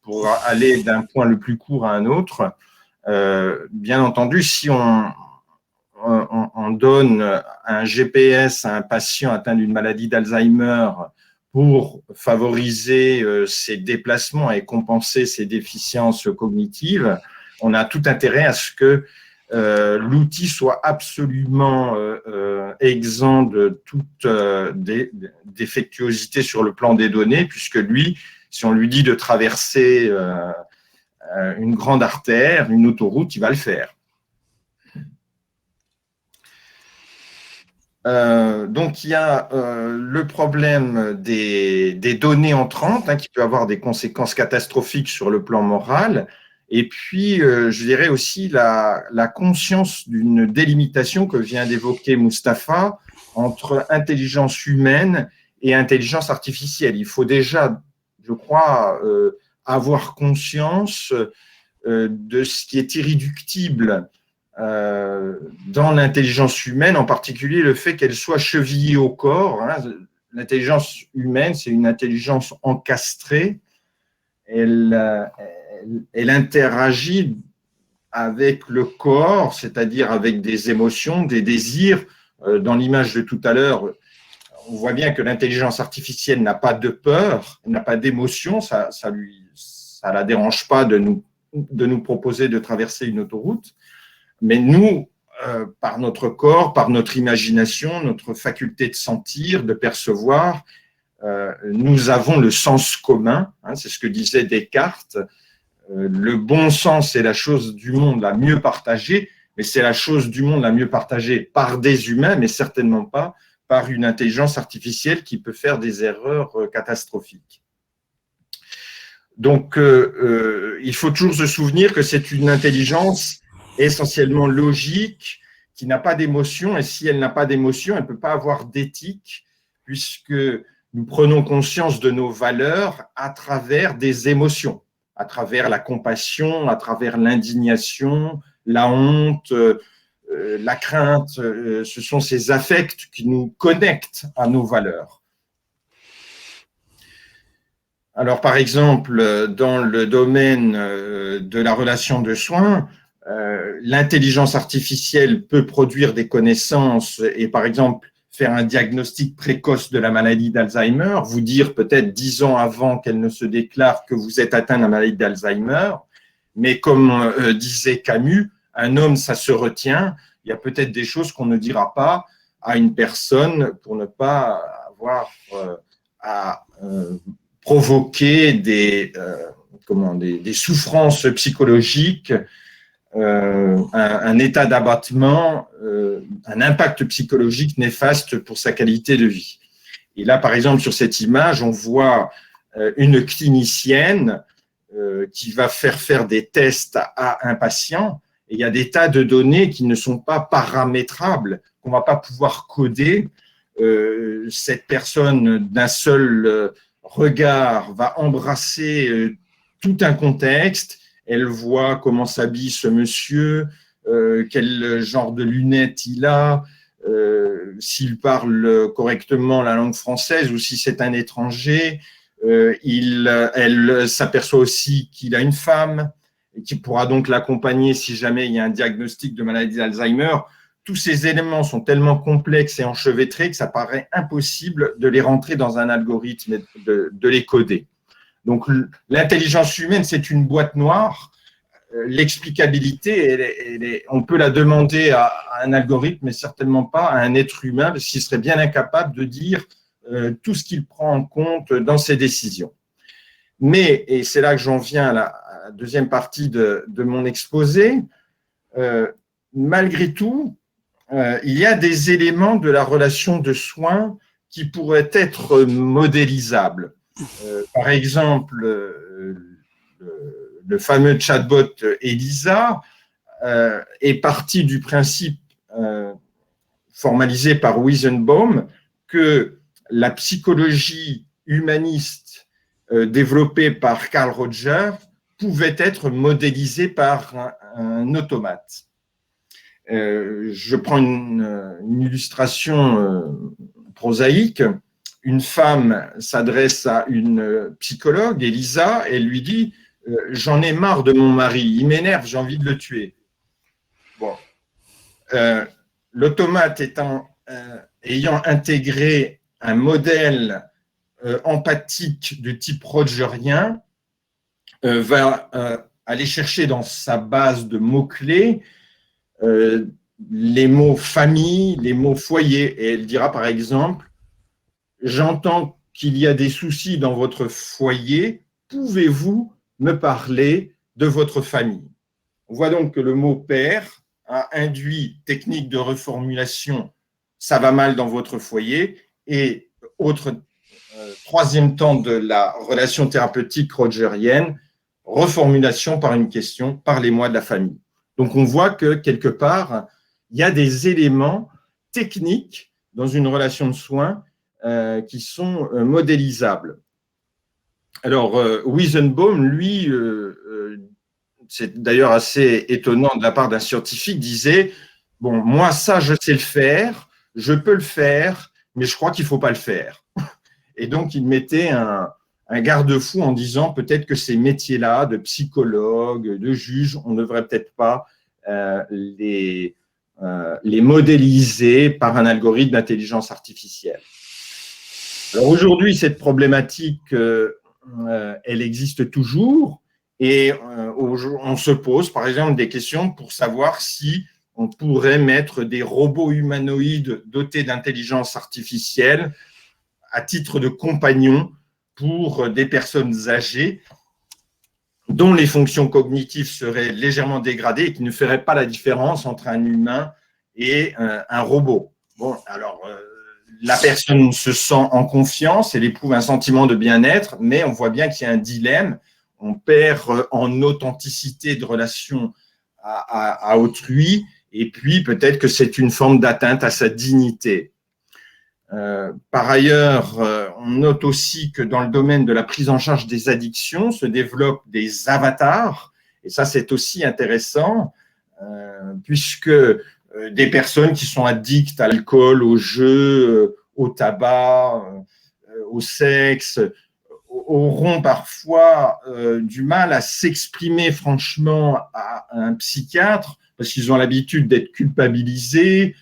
pour aller d'un point le plus court à un autre. Bien entendu, si on donne un GPS à un patient atteint d'une maladie d'Alzheimer pour favoriser ses déplacements et compenser ses déficiences cognitives, on a tout intérêt à ce que l'outil soit absolument exempt de toute défectuosité sur le plan des données, puisque lui, si on lui dit de traverser une grande artère, une autoroute, il va le faire. Donc, il y a le problème des données entrantes, qui peut avoir des conséquences catastrophiques sur le plan moral. Et puis, je dirais aussi la conscience d'une délimitation que vient d'évoquer Mustapha entre intelligence humaine et intelligence artificielle. Il faut déjà, je crois, avoir conscience de ce qui est irréductible dans l'intelligence humaine, en particulier le fait qu'elle soit chevillée au corps. L'intelligence humaine, c'est une intelligence encastrée. Elle interagit avec le corps, c'est-à-dire avec des émotions, des désirs. Dans l'image de tout à l'heure, on voit bien que l'intelligence artificielle n'a pas de peur, n'a pas d'émotion, ça la dérange pas de nous proposer de traverser une autoroute. Mais nous, par notre corps, par notre imagination, notre faculté de sentir, de percevoir, nous avons le sens commun, c'est ce que disait Descartes. Le bon sens est la chose du monde la mieux partagée, mais c'est la chose du monde la mieux partagée par des humains, mais certainement pas par une intelligence artificielle qui peut faire des erreurs catastrophiques. Donc, il faut toujours se souvenir que c'est une intelligence essentiellement logique, qui n'a pas d'émotion, et si elle n'a pas d'émotion, elle ne peut pas avoir d'éthique, puisque nous prenons conscience de nos valeurs à travers des émotions, à travers la compassion, à travers l'indignation, la honte, la crainte. Ce sont ces affects qui nous connectent à nos valeurs. Alors, par exemple, dans le domaine de la relation de soins, l'intelligence artificielle peut produire des connaissances et, par exemple, faire un diagnostic précoce de la maladie d'Alzheimer, vous dire peut-être 10 ans avant qu'elle ne se déclare que vous êtes atteint de la maladie d'Alzheimer. Mais comme disait Camus, un homme, ça se retient. Il y a peut-être des choses qu'on ne dira pas à une personne pour ne pas avoir à provoquer des souffrances psychologiques, un état d'abattement, un impact psychologique néfaste pour sa qualité de vie. Et là, par exemple, sur cette image, on voit une clinicienne qui va faire des tests à un patient, et il y a des tas de données qui ne sont pas paramétrables, qu'on ne va pas pouvoir coder. Cette personne, d'un seul regard, va embrasser tout un contexte. Elle voit comment s'habille ce monsieur, quel genre de lunettes il a, s'il parle correctement la langue française ou si c'est un étranger. Elle s'aperçoit aussi qu'il a une femme et qui pourra donc l'accompagner si jamais il y a un diagnostic de maladie d'Alzheimer. Tous ces éléments sont tellement complexes et enchevêtrés que ça paraît impossible de les rentrer dans un algorithme et de les coder. Donc, l'intelligence humaine, c'est une boîte noire. L'explicabilité, on peut la demander à un algorithme, mais certainement pas à un être humain, parce qu'il serait bien incapable de dire tout ce qu'il prend en compte dans ses décisions. Mais, et c'est là que j'en viens à la deuxième partie de mon exposé, malgré tout, il y a des éléments de la relation de soins qui pourraient être modélisables. Par exemple, le fameux chatbot Elisa est parti du principe formalisé par Weizenbaum que la psychologie humaniste développée par Carl Rogers pouvait être modélisée par un automate. Je prends une illustration prosaïque. Une femme s'adresse à une psychologue, Elisa, et lui dit « J'en ai marre de mon mari, il m'énerve, j'ai envie de le tuer. » Bon. L'automate ayant intégré un modèle empathique de type rogerien, va aller chercher dans sa base de mots-clés les mots famille, les mots foyer. Et elle dira par exemple, j'entends qu'il y a des soucis dans votre foyer, pouvez-vous me parler de votre famille? On voit donc que le mot père a induit technique de reformulation, ça va mal dans votre foyer, et troisième temps de la relation thérapeutique rogerienne, reformulation par une question, parlez-moi de la famille. Donc on voit que quelque part, il y a des éléments techniques dans une relation de soins qui sont modélisables. Alors, Weizenbaum, lui, c'est d'ailleurs assez étonnant de la part d'un scientifique, disait « Bon, moi, ça, je sais le faire, je peux le faire, mais je crois qu'il ne faut pas le faire. » Et donc, il mettait un garde-fou en disant peut-être que ces métiers-là, de psychologue, de juge, on ne devrait peut-être pas les modéliser par un algorithme d'intelligence artificielle. Alors aujourd'hui, cette problématique, elle existe toujours et on se pose par exemple des questions pour savoir si on pourrait mettre des robots humanoïdes dotés d'intelligence artificielle à titre de compagnons pour des personnes âgées dont les fonctions cognitives seraient légèrement dégradées et qui ne feraient pas la différence entre un humain et un robot. Bon, alors, la personne se sent en confiance, elle éprouve un sentiment de bien-être, mais on voit bien qu'il y a un dilemme. on perd en authenticité de relation à autrui, et puis peut-être que c'est une forme d'atteinte à sa dignité. Par ailleurs, on note aussi que dans le domaine de la prise en charge des addictions se développent des avatars, et ça c'est aussi intéressant, puisque des personnes qui sont addictes à l'alcool, au jeu, au tabac, au sexe, auront parfois du mal à s'exprimer franchement à un psychiatre parce qu'ils ont l'habitude d'être culpabilisés.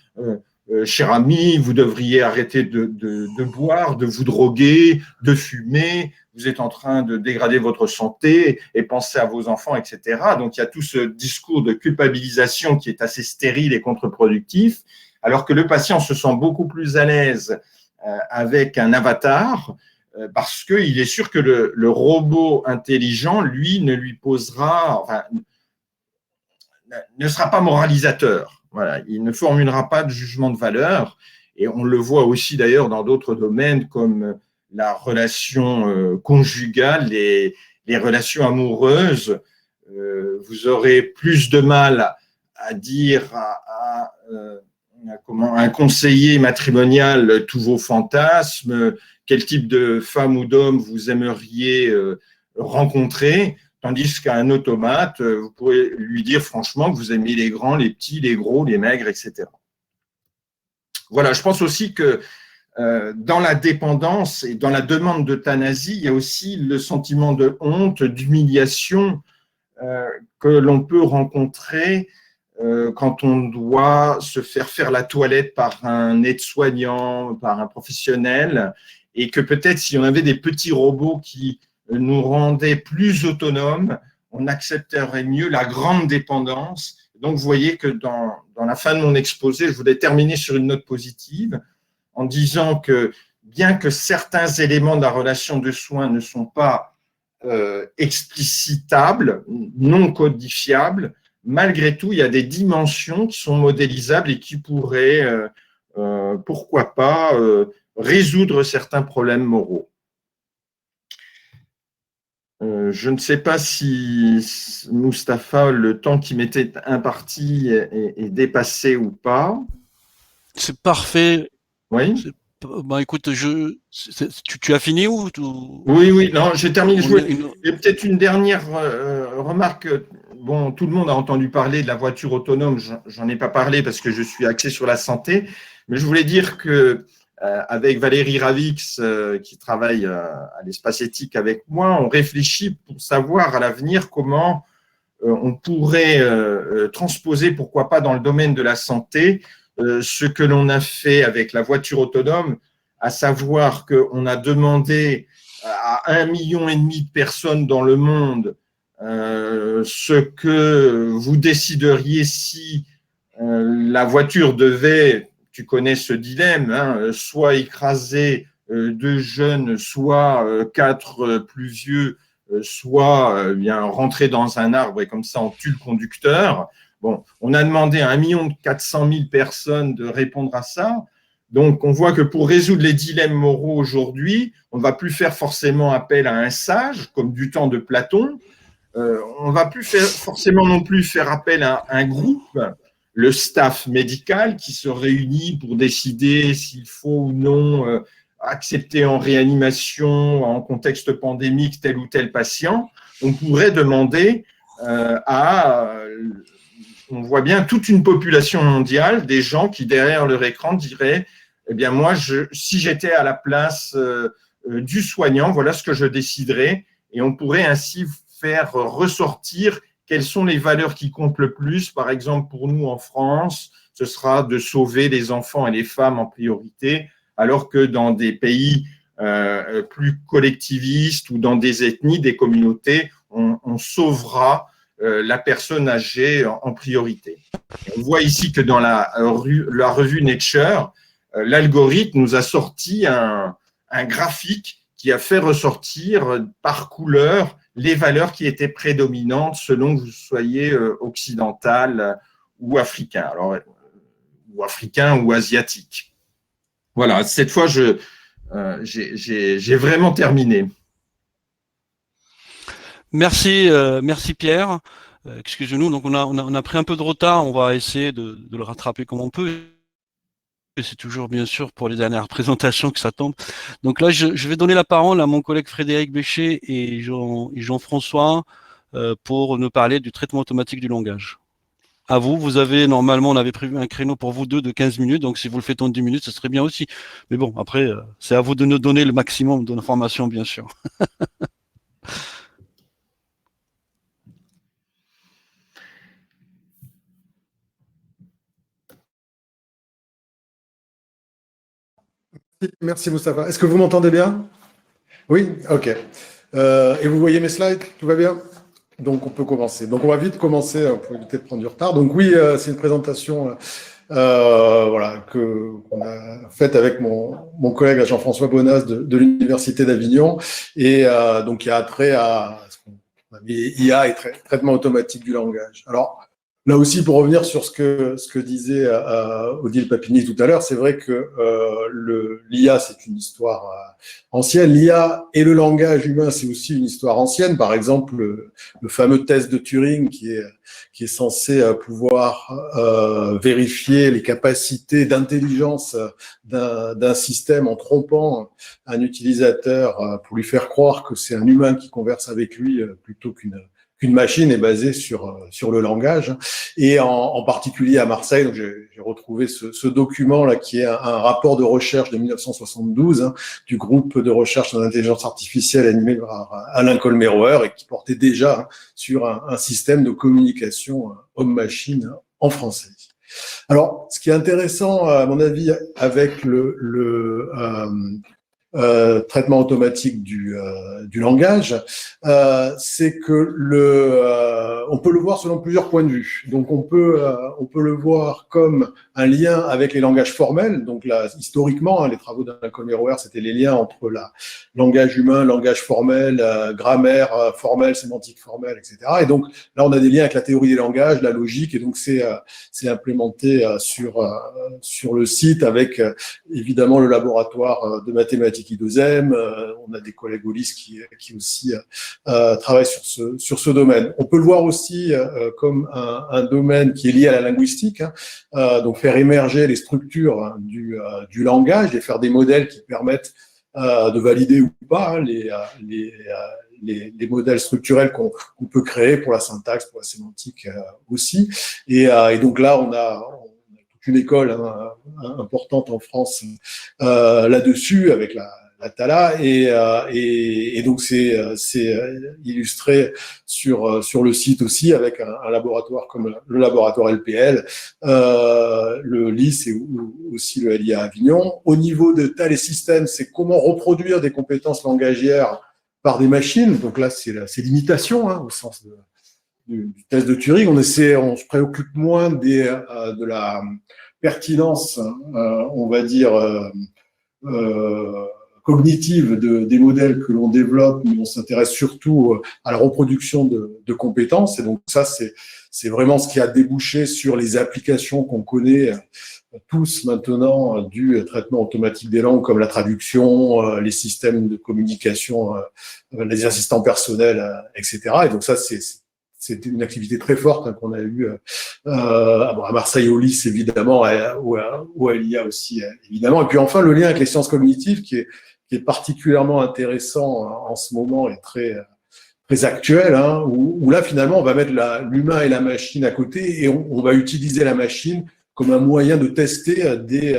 Cher ami, vous devriez arrêter de boire, de vous droguer, de fumer. Vous êtes en train de dégrader votre santé et pensez à vos enfants, etc. Donc, il y a tout ce discours de culpabilisation qui est assez stérile et contre-productif, alors que le patient se sent beaucoup plus à l'aise avec un avatar, parce qu'il est sûr que le robot intelligent, lui, ne lui posera, enfin, ne sera pas moralisateur. Voilà, il ne formulera pas de jugement de valeur. Et on le voit aussi d'ailleurs dans d'autres domaines comme la relation conjugale, les relations amoureuses. Vous aurez plus de mal à dire à un conseiller matrimonial tous vos fantasmes, quel type de femme ou d'homme vous aimeriez rencontrer, tandis qu'à un automate, vous pourrez lui dire franchement que vous aimez les grands, les petits, les gros, les maigres, etc. Voilà, je pense aussi que dans la dépendance et dans la demande d'euthanasie, il y a aussi le sentiment de honte, d'humiliation que l'on peut rencontrer quand on doit se faire la toilette par un aide-soignant, par un professionnel, et que peut-être si on avait des petits robots qui nous rendaient plus autonomes, on accepterait mieux la grande dépendance. Donc, vous voyez que dans la fin de mon exposé, je voulais terminer sur une note positive en disant que bien que certains éléments de la relation de soins ne sont pas explicitables, non codifiables, malgré tout, il y a des dimensions qui sont modélisables et qui pourraient, pourquoi pas, résoudre certains problèmes moraux. Je ne sais pas si, Mustapha, le temps qui m'était imparti est dépassé ou pas. C'est parfait. Oui. Bah, écoute, tu as fini ou Oui, non, j'ai terminé. Il y a peut-être une dernière remarque. Bon, tout le monde a entendu parler de la voiture autonome. J'en ai pas parlé parce que je suis axé sur la santé, mais je voulais dire que avec Valérie Ravix, qui travaille à l'espace éthique avec moi, on réfléchit pour savoir à l'avenir comment on pourrait transposer, pourquoi pas dans le domaine de la santé, ce que l'on a fait avec la voiture autonome, à savoir qu'on a demandé à 1,5 million de personnes dans le monde ce que vous décideriez si la voiture devait, tu connais ce dilemme, hein, soit écraser 2 jeunes, soit 4 plus vieux, soit bien rentrer dans un arbre et comme ça on tue le conducteur. Bon, on a demandé à 1,4 million de personnes de répondre à ça. Donc, on voit que pour résoudre les dilemmes moraux aujourd'hui, on ne va plus faire forcément appel à un sage, comme du temps de Platon. On ne va plus forcément non plus faire appel à un groupe, le staff médical, qui se réunit pour décider s'il faut ou non accepter en réanimation, en contexte pandémique, tel ou tel patient. On pourrait demander on voit bien toute une population mondiale, des gens qui, derrière leur écran, diraient « Eh bien, moi, si j'étais à la place du soignant, voilà ce que je déciderais. » Et on pourrait ainsi faire ressortir quelles sont les valeurs qui comptent le plus. Par exemple, pour nous, en France, ce sera de sauver les enfants et les femmes en priorité, alors que dans des pays plus collectivistes ou dans des ethnies, des communautés, on sauvera la personne âgée en priorité. On voit ici que dans la revue Nature, l'algorithme nous a sorti un graphique qui a fait ressortir par couleur les valeurs qui étaient prédominantes selon que vous soyez occidental ou africain, ou africain ou asiatique. Voilà, cette fois, j'ai vraiment terminé. Merci Pierre. Excusez-nous, donc on a pris un peu de retard, on va essayer de le rattraper comme on peut. Et c'est toujours bien sûr pour les dernières présentations que ça tombe. Donc là, je vais donner la parole à mon collègue Frédéric Bécher et Jean-François pour nous parler du traitement automatique du langage. À vous, normalement, on avait prévu un créneau pour vous deux de 15 minutes, donc si vous le faites en 10 minutes, ce serait bien aussi. Mais bon, après, c'est à vous de nous donner le maximum d'informations, bien sûr. Merci Moustapha. Est-ce que vous m'entendez bien? Oui, ok. Et vous voyez mes slides? Tout va bien? Donc on peut commencer. Donc on va vite commencer pour éviter de prendre du retard. Donc oui, c'est une présentation voilà, qu'on a faite avec mon collègue Jean-François Bonas de l'Université d'Avignon. Et donc il y a trait à ce qu'on appelle IA et traitement automatique du langage. Alors, là aussi, pour revenir sur ce que disait Odile Papini tout à l'heure, c'est vrai que l'IA, c'est une histoire ancienne. L'IA et le langage humain, c'est aussi une histoire ancienne. Par exemple, le fameux test de Turing qui est censé pouvoir vérifier les capacités d'intelligence d'un système en trompant un utilisateur pour lui faire croire que c'est un humain qui converse avec lui plutôt qu'une machine est basée sur le langage. Et en particulier à Marseille, donc j'ai retrouvé ce document-là qui est un rapport de recherche de 1972 du groupe de recherche en intelligence artificielle animé par Alain Kolmerower et qui portait déjà sur un système de communication homme-machine en français. Alors, ce qui est intéressant, à mon avis, avec le traitement automatique du langage, c'est que on peut le voir selon plusieurs points de vue. Donc on peut le voir comme un lien avec les langages formels. Donc là, historiquement, les travaux d'Alain Kolmerower, c'était les liens entre langage humain, langage formel, grammaire formelle, sémantique formelle, etc. Et donc là, on a des liens avec la théorie des langages, la logique, et donc c'est implémenté sur le site avec évidemment le laboratoire de mathématiques I2M. On a des collègues au LIS qui aussi travaillent sur ce domaine. On peut le voir aussi comme un domaine qui est lié à la linguistique, donc faire émerger les structures du langage et faire des modèles qui permettent de valider ou pas les modèles structurels qu'on peut créer pour la syntaxe, pour la sémantique aussi. Et donc là, on a une école importante en France là-dessus avec la Thala et donc c'est illustré sur le site aussi avec un laboratoire comme le laboratoire LPL, le LIS et aussi le LIA Avignon. Au niveau de Thales et systèmes, c'est comment reproduire des compétences langagières par des machines. Donc là, c'est l'imitation au sens du test de Turing. On se préoccupe moins de la pertinence, on va dire, cognitive des modèles que l'on développe, mais on s'intéresse surtout à la reproduction de compétences. Et donc ça, c'est vraiment ce qui a débouché sur les applications qu'on connaît tous maintenant du traitement automatique des langues, comme la traduction, les systèmes de communication, les assistants personnels, etc. Et donc ça, c'était une activité très forte qu'on a eue à Marseille au LIS, évidemment, au LIA aussi, évidemment. Et puis enfin, le lien avec les sciences cognitives qui est particulièrement intéressant en ce moment et très actuel, où là, finalement, on va mettre l'humain et la machine à côté et on va utiliser la machine comme un moyen de tester des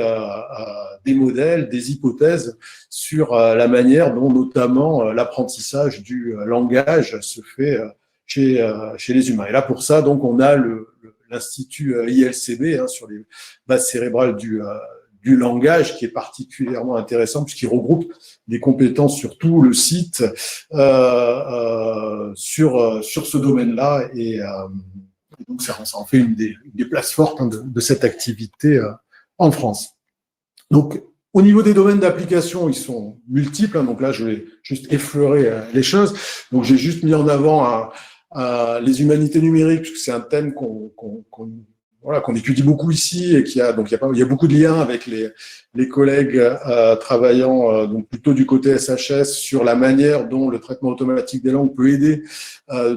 modèles, des hypothèses sur la manière dont, notamment, l'apprentissage du langage se fait chez les humains. Et là, pour ça, donc, on a l'Institut ILCB sur les bases cérébrales du langage, qui est particulièrement intéressant puisqu'il regroupe des compétences sur tout le site sur ce domaine-là. Et donc, ça en fait une des places fortes de cette activité en France. Donc, au niveau des domaines d'application, ils sont multiples. Donc là, je vais juste effleurer les choses. Donc, j'ai juste mis en avant les humanités numériques, parce que c'est un thème voilà, qu'on étudie beaucoup ici et donc il y a beaucoup de liens avec les collègues travaillant donc plutôt du côté SHS sur la manière dont le traitement automatique des langues peut aider.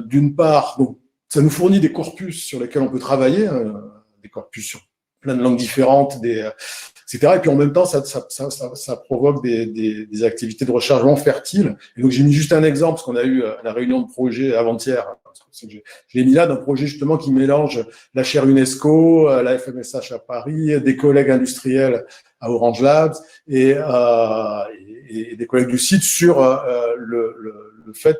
D'une part, donc ça nous fournit des corpus sur lesquels on peut travailler, hein, des corpus sur plein de langues différentes, etc. Et puis en même temps, ça provoque des activités de recherche vraiment fertiles. Et donc j'ai mis juste un exemple, parce qu'on a eu la réunion de projet avant-hier. Je l'ai mis là d'un projet justement qui mélange la chaire UNESCO, la FMSH à Paris, des collègues industriels à Orange Labs et des collègues du site sur le fait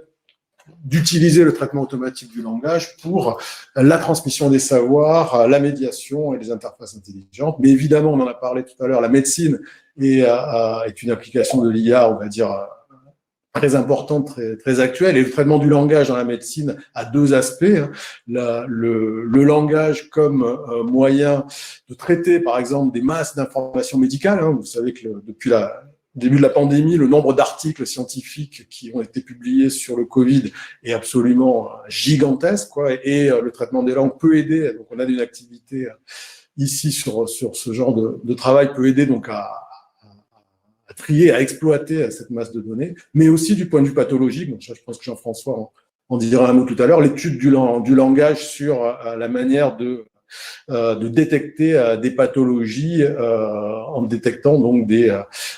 d'utiliser le traitement automatique du langage pour la transmission des savoirs, la médiation et les interfaces intelligentes. Mais évidemment, on en a parlé tout à l'heure, la médecine est une application de l'IA, on va dire, très importante, très actuelle. Et le traitement du langage dans la médecine a deux aspects. Hein. Le langage comme moyen de traiter, par exemple, des masses d'informations médicales. Hein. Vous savez que depuis le début de la pandémie, le nombre d'articles scientifiques qui ont été publiés sur le Covid est absolument gigantesque, quoi. Et le traitement des langues peut aider. Donc, on a une activité ici sur ce genre de travail peut aider donc à trier, à exploiter cette masse de données, mais aussi du point de vue pathologique. Donc, je pense que Jean-François en dira un mot tout à l'heure. L'étude du langage sur la manière de détecter des pathologies en détectant donc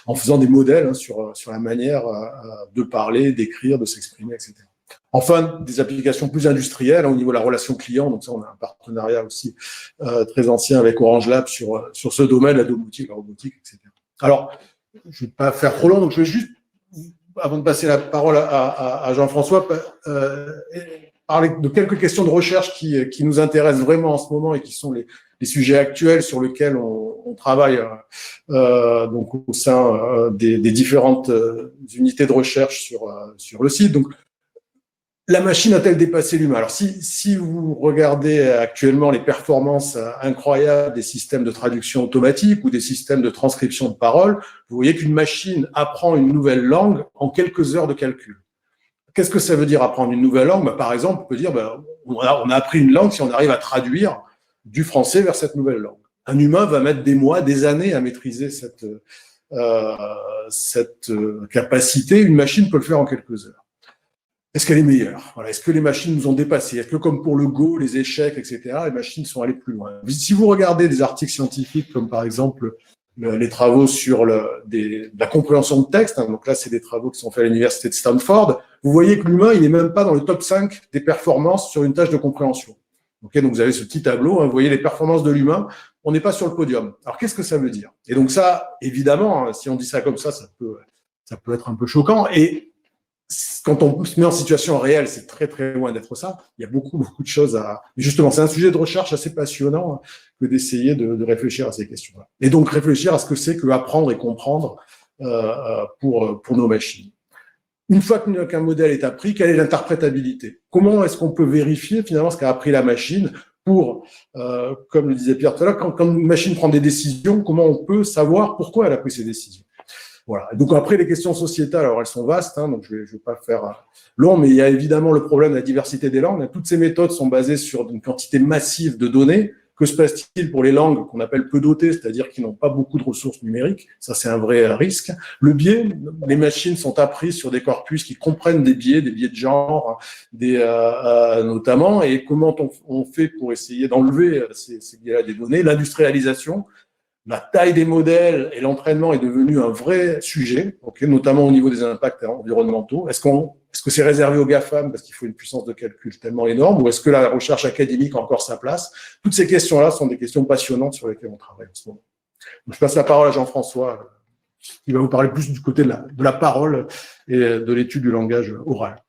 en faisant des modèles hein, sur la manière de parler, d'écrire, de s'exprimer, etc. Enfin, des applications plus industrielles hein, au niveau de la relation client. Donc ça, on a un partenariat aussi très ancien avec Orange Lab sur ce domaine, la domotique, la robotique, etc. Alors, je ne vais pas faire trop long, donc je vais juste, avant de passer la parole à Jean-François, parler de quelques questions de recherche qui nous intéressent vraiment en ce moment et qui sont les sujets actuels sur lesquels on travaille donc au sein des différentes unités de recherche sur le site. Donc, la machine a-t-elle dépassé l'humain? Alors, si vous regardez actuellement les performances incroyables des systèmes de traduction automatique ou des systèmes de transcription de paroles, vous voyez qu'une machine apprend une nouvelle langue en quelques heures de calcul. Qu'est-ce que ça veut dire apprendre une nouvelle langue? Bah, par exemple, on peut dire on a appris une langue si on arrive à traduire du français vers cette nouvelle langue. Un humain va mettre des mois, des années à maîtriser cette capacité. Une machine peut le faire en quelques heures. Est-ce qu'elle est meilleure? Voilà. Est-ce que les machines nous ont dépassés? Est-ce que comme pour le Go, les échecs, etc., les machines sont allées plus loin? Si vous regardez des articles scientifiques comme par exemple les travaux sur la compréhension de texte, hein, donc là c'est des travaux qui sont faits à l'université de Stanford, vous voyez que l'humain il n'est même pas dans le top 5 des performances sur une tâche de compréhension. Okay, donc vous avez ce petit tableau, hein, vous voyez les performances de l'humain, on n'est pas sur le podium. Alors qu'est-ce que ça veut dire? Et donc ça, évidemment, hein, si on dit ça comme ça peut être un peu choquant. Et quand on se met en situation réelle, c'est très très loin d'être ça. Il y a beaucoup de choses Mais justement, c'est un sujet de recherche assez passionnant hein, que d'essayer de réfléchir à ces questions-là. Et donc réfléchir à ce que c'est que apprendre et comprendre pour nos machines. Une fois qu'un modèle est appris, quelle est l'interprétabilité? Comment est-ce qu'on peut vérifier finalement ce qu'a appris la machine pour, comme le disait Pierre tout à l'heure, quand une machine prend des décisions, comment on peut savoir pourquoi elle a pris ces décisions? Voilà. Donc après, les questions sociétales, alors elles sont vastes, hein, donc je vais pas faire long, mais il y a évidemment le problème de la diversité des langues. Toutes ces méthodes sont basées sur une quantité massive de données. Que se passe-t-il pour les langues qu'on appelle peu dotées, c'est-à-dire qui n'ont pas beaucoup de ressources numériques? Ça, c'est un vrai risque. Le biais, les machines sont apprises sur des corpus qui comprennent des biais de genre, notamment, et comment on fait pour essayer d'enlever ces biais-là des données? L'industrialisation, la taille des modèles et l'entraînement est devenu un vrai sujet, okay, notamment au niveau des impacts environnementaux. Est-ce que c'est réservé aux GAFAM parce qu'il faut une puissance de calcul tellement énorme, ou est-ce que la recherche académique a encore sa place? Toutes ces questions-là sont des questions passionnantes sur lesquelles on travaille en ce moment. Donc, je passe la parole à Jean-François, qui va vous parler plus du côté de la parole et de l'étude du langage oral.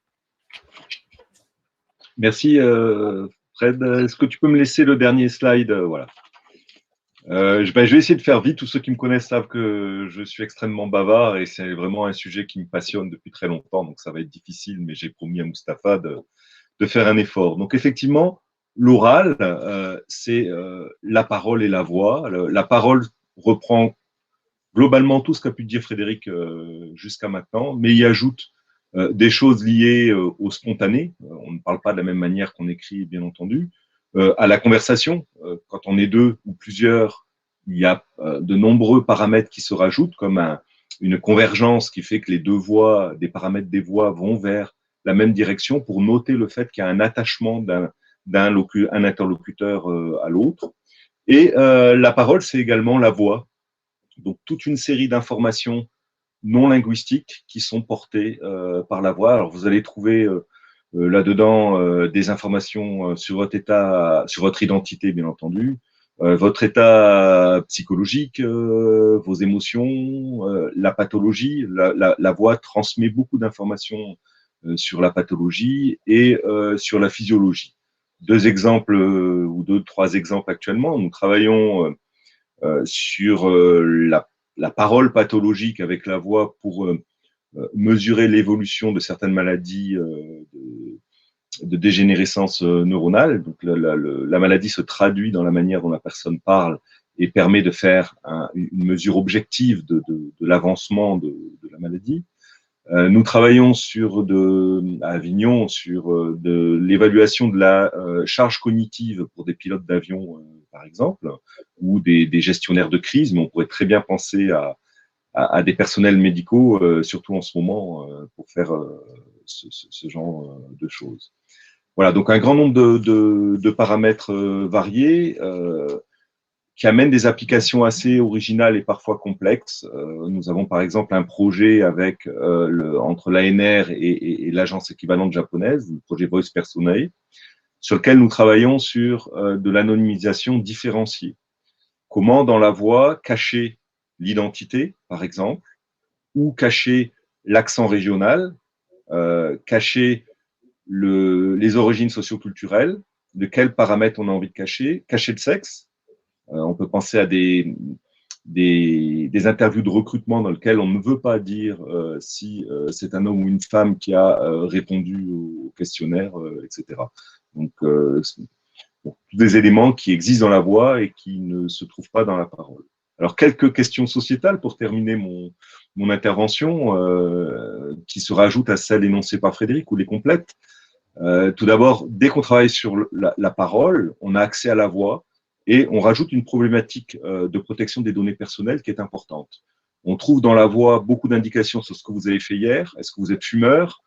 Merci Fred. Est-ce que tu peux me laisser le dernier slide? Voilà. Je vais essayer de faire vite. Tous ceux qui me connaissent savent que je suis extrêmement bavard et c'est vraiment un sujet qui me passionne depuis très longtemps. Donc, ça va être difficile, mais j'ai promis à Mustapha de faire un effort. Donc, effectivement, l'oral, c'est la parole et la voix. La parole reprend globalement tout ce qu'a pu dire Frédéric jusqu'à maintenant, mais il ajoute des choses liées au spontané. On ne parle pas de la même manière qu'on écrit, bien entendu. à la conversation. Quand on est deux ou plusieurs, il y a de nombreux paramètres qui se rajoutent, comme une convergence qui fait que les deux voix, des paramètres des voix vont vers la même direction pour noter le fait qu'il y a un attachement d'un interlocuteur à l'autre. Et la parole, c'est également la voix. Donc, toute une série d'informations non linguistiques qui sont portées par la voix. Alors, vous allez trouver là-dedans des informations sur votre état, sur votre identité, bien entendu, votre état psychologique, vos émotions, la pathologie. La voix transmet beaucoup d'informations sur la pathologie et sur la physiologie. Deux exemples ou trois exemples actuellement. Nous travaillons sur la parole pathologique avec la voix pour mesurer l'évolution de certaines maladies de dégénérescence neuronale. Donc la maladie se traduit dans la manière dont la personne parle et permet de faire une mesure objective de l'avancement de la maladie. Nous travaillons à Avignon sur de l'évaluation de la charge cognitive pour des pilotes d'avion, par exemple, ou des gestionnaires de crise, mais on pourrait très bien penser à des personnels médicaux, surtout en ce moment, pour faire ce genre de choses. Voilà, donc un grand nombre de paramètres variés qui amènent des applications assez originales et parfois complexes. Nous avons par exemple un projet avec entre l'ANR et l'agence équivalente japonaise, le projet Voice Personae, sur lequel nous travaillons sur de l'anonymisation différenciée. Comment dans la voix cacher l'identité, par exemple, ou cacher l'accent régional, cacher les origines socioculturelles, de quels paramètres on a envie de cacher le sexe. On peut penser à des interviews de recrutement dans lesquelles on ne veut pas dire si c'est un homme ou une femme qui a répondu au questionnaire, etc. Donc, tous des éléments qui existent dans la voix et qui ne se trouvent pas dans la parole. Alors, quelques questions sociétales pour terminer mon intervention, qui se rajoutent à celles énoncées par Frédéric ou les complètes. Tout d'abord, dès qu'on travaille sur la parole, on a accès à la voix et on rajoute une problématique de protection des données personnelles qui est importante. On trouve dans la voix beaucoup d'indications sur ce que vous avez fait hier. Est-ce que vous êtes fumeur?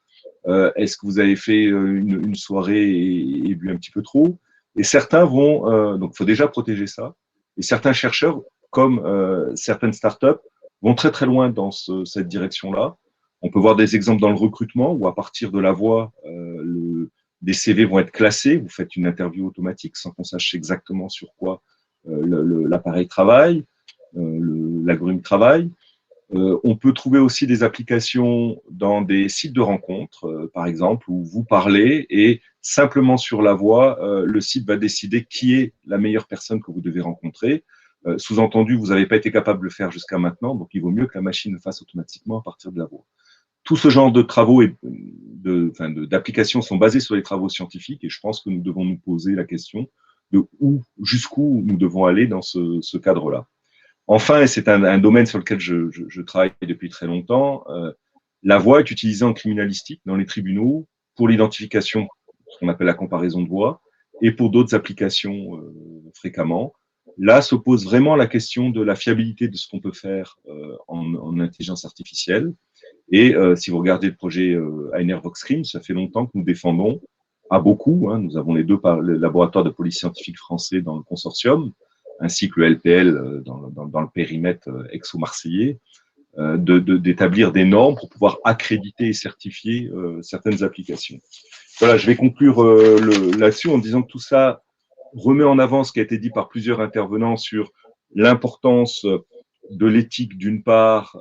Est-ce que vous avez fait une soirée et bu un petit peu trop? Et certains vont, donc il faut déjà protéger ça. Et certains chercheurs, comme certaines startups, vont très très loin dans cette direction-là. On peut voir des exemples dans le recrutement où à partir de la voix, des CV vont être classés. Vous faites une interview automatique sans qu'on sache exactement sur quoi l'appareil travaille, l'algorithme travaille. On peut trouver aussi des applications dans des sites de rencontres, par exemple, où vous parlez et simplement sur la voix, le site va décider qui est la meilleure personne que vous devez rencontrer. Sous-entendu, vous n'avez pas été capable de le faire jusqu'à maintenant, donc il vaut mieux que la machine le fasse automatiquement à partir de la voix. Tout ce genre de travaux et d'applications sont basés sur les travaux scientifiques et je pense que nous devons nous poser la question de jusqu'où nous devons aller dans ce cadre-là. Enfin, et c'est un domaine sur lequel je travaille depuis très longtemps, la voix est utilisée en criminalistique dans les tribunaux pour l'identification, ce qu'on appelle la comparaison de voix, et pour d'autres applications fréquemment. Là se pose vraiment la question de la fiabilité de ce qu'on peut faire en intelligence artificielle. Et si vous regardez le projet ANR Voxcrim, ça fait longtemps que nous défendons, à beaucoup, nous avons les deux laboratoires de police scientifique français dans le consortium, ainsi que le LPL dans le périmètre exo-marseillais, d'établir des normes pour pouvoir accréditer et certifier certaines applications. Voilà, je vais conclure là-dessus en disant que tout ça remet en avant ce qui a été dit par plusieurs intervenants sur l'importance de l'éthique d'une part,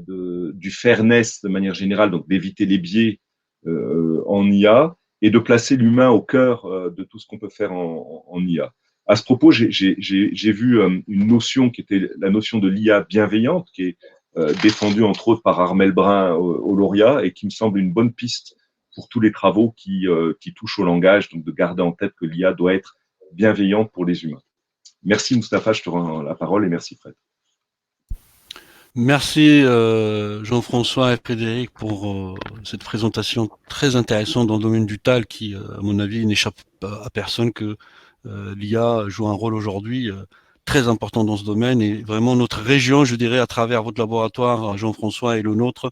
du fairness de manière générale, donc d'éviter les biais en IA, et de placer l'humain au cœur de tout ce qu'on peut faire en IA. À ce propos, j'ai vu une notion qui était la notion de l'IA bienveillante, qui est défendue entre autres par Armel Brun au lauréat, et qui me semble une bonne piste pour tous les travaux qui touchent au langage, donc de garder en tête que l'IA doit être bienveillante pour les humains. Merci Mustapha, je te rends la parole et merci Fred. Merci Jean-François et Frédéric pour cette présentation très intéressante dans le domaine du TAL qui, à mon avis, n'échappe à personne que l'IA joue un rôle aujourd'hui très important dans ce domaine et vraiment notre région, je dirais, à travers votre laboratoire, Jean-François et le nôtre,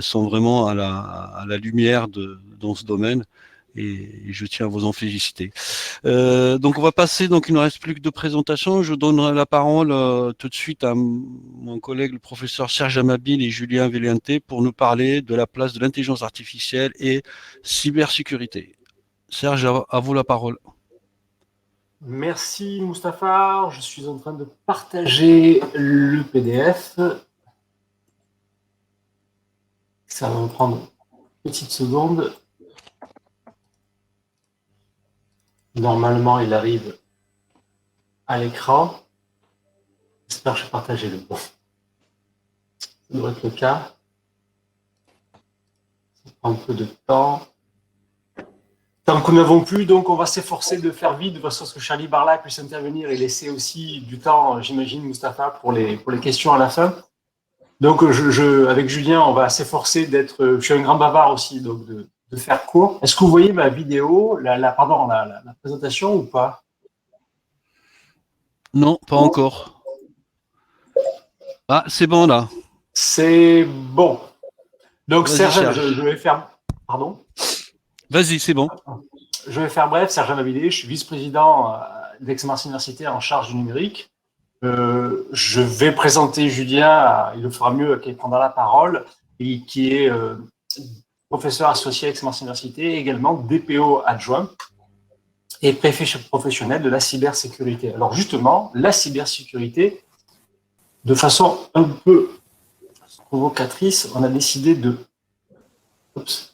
sont vraiment à la lumière dans ce domaine et je tiens à vous en féliciter. Donc on va passer, donc il ne reste plus que 2 présentations. Je donnerai la parole tout de suite à mon collègue, le professeur Serge Amabil et Julien Velliante pour nous parler de la place de l'intelligence artificielle et cybersécurité. Serge, à vous la parole. Merci Mustapha, je suis en train de partager le PDF. Ça va me prendre une petite seconde. Normalement, il arrive à l'écran. J'espère que j'ai partagé le bon. Ça devrait être le cas. Ça prend un peu de temps. Tant que nous n'avons plus, donc on va s'efforcer de faire vite de façon à ce que Charlie Barla puisse intervenir et laisser aussi du temps, j'imagine, Mustapha, pour les questions à la fin. Donc, avec Julien, on va s'efforcer d'être. Je suis un grand bavard aussi, donc de faire court. Est-ce que vous voyez ma vidéo, la présentation ou pas? Non, pas encore. Ah, c'est bon là. C'est bon. Donc, Serge, je vais faire. Pardon? Vas-y, c'est bon. Je vais faire bref. Serge Amabilé, je suis vice-président d'Aix-Marseille Université en charge du numérique. Je vais présenter Julien, il le fera mieux, qui prendra la parole, et qui est professeur associé à Aix-Marseille Université, également DPO adjoint et préfet professionnel de la cybersécurité. Alors justement, la cybersécurité, de façon un peu provocatrice, on a décidé de... Oups.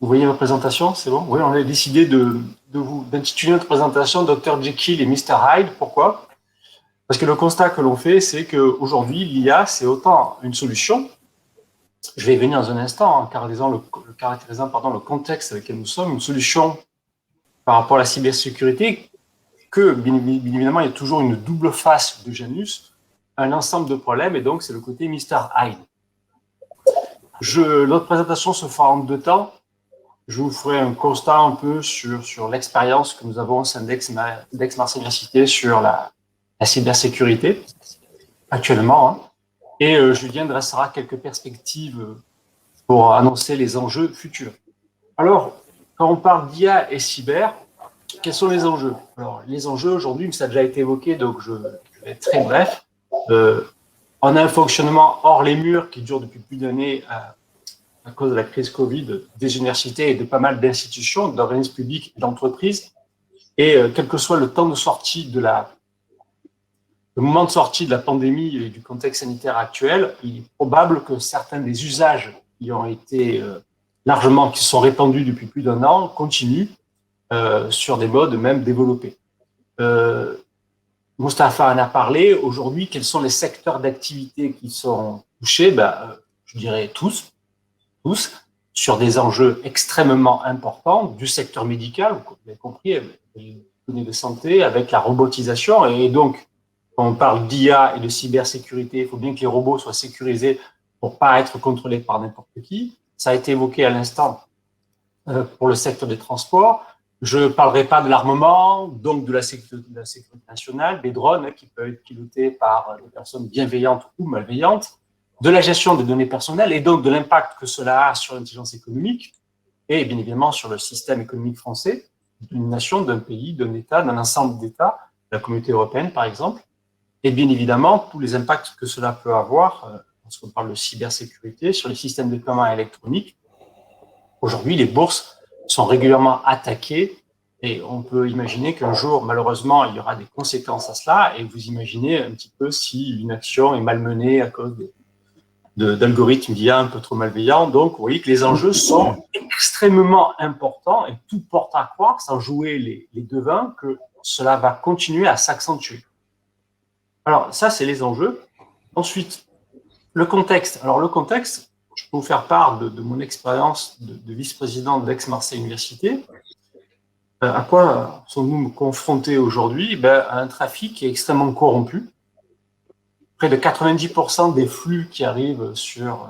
Vous voyez ma présentation, c'est bon? Oui, on a décidé d'intituler notre présentation Dr Jekyll et Mr Hyde. Pourquoi? Parce que le constat que l'on fait, c'est qu'aujourd'hui, l'IA, c'est autant une solution. Je vais y venir dans un instant, en caractérisant le contexte dans lequel nous sommes, une solution par rapport à la cybersécurité, que bien évidemment, il y a toujours une double face de Janus, un ensemble de problèmes, et donc c'est le côté Mr Hyde. Notre présentation se fera en 2 temps. Je vous ferai un constat un peu sur l'expérience que nous avons au sein d'Aix-Marseille Université sur la cybersécurité actuellement. Hein. Et Julien dressera quelques perspectives pour annoncer les enjeux futurs. Alors, quand on parle d'IA et cyber, quels sont les enjeux? Alors, les enjeux aujourd'hui, ça a déjà été évoqué, donc je vais être très bref. On a un fonctionnement hors les murs qui dure depuis plus d'années à cause de la crise Covid des universités et de pas mal d'institutions, d'organismes publics et d'entreprises. Et quel que soit le temps de sortie le moment de sortie de la pandémie et du contexte sanitaire actuel, il est probable que certains des usages qui ont été qui se sont répandus depuis plus d'1 an continuent sur des modes même développés. Mustapha en a parlé. Aujourd'hui, quels sont les secteurs d'activité qui sont touchés? Je dirais tous, sur des enjeux extrêmement importants du secteur médical, vous l'avez compris, avec les données de santé, avec la robotisation. Et donc, quand on parle d'IA et de cybersécurité, il faut bien que les robots soient sécurisés pour ne pas être contrôlés par n'importe qui. Ça a été évoqué à l'instant pour le secteur des transports. Je ne parlerai pas de l'armement, donc de la sécurité nationale, des drones qui peuvent être pilotés par des personnes bienveillantes ou malveillantes, de la gestion des données personnelles et donc de l'impact que cela a sur l'intelligence économique et bien évidemment sur le système économique français, d'une nation, d'un pays, d'un État, d'un ensemble d'États, de la communauté européenne par exemple, et bien évidemment tous les impacts que cela peut avoir, lorsqu'on parle de cybersécurité, sur les systèmes de paiement électroniques. Aujourd'hui, les bourses sont régulièrement attaquées et on peut imaginer qu'un jour, malheureusement, il y aura des conséquences à cela et vous imaginez un petit peu si une action est malmenée à cause d'algorithmes d'IA un peu trop malveillants. Donc, vous voyez que les enjeux sont extrêmement importants et tout porte à croire, sans jouer les devins, que cela va continuer à s'accentuer. Alors, ça, c'est les enjeux. Ensuite, le contexte. Alors, le contexte, je peux vous faire part de mon expérience de vice-président d'Aix-Marseille Université. À quoi sommes-nous confrontés aujourd'hui? À un trafic qui est extrêmement corrompu. Près de 90% des flux qui arrivent sur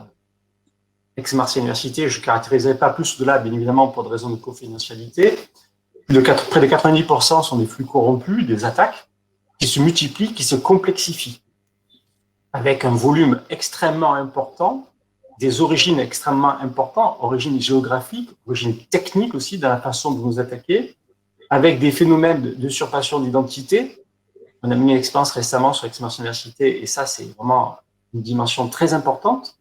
Aix-Marseille Université, je ne caractériserai pas plus de là, bien évidemment, pour des raisons de confidentialité, Près de 90% sont des flux corrompus, des attaques qui se multiplient, qui se complexifient, avec un volume extrêmement important, des origines extrêmement importantes, origines géographiques, origines techniques aussi dans la façon de nous attaquer, avec des phénomènes de usurpation d'identité. On a mis une expérience récemment sur l'expérience université, et ça, c'est vraiment une dimension très importante,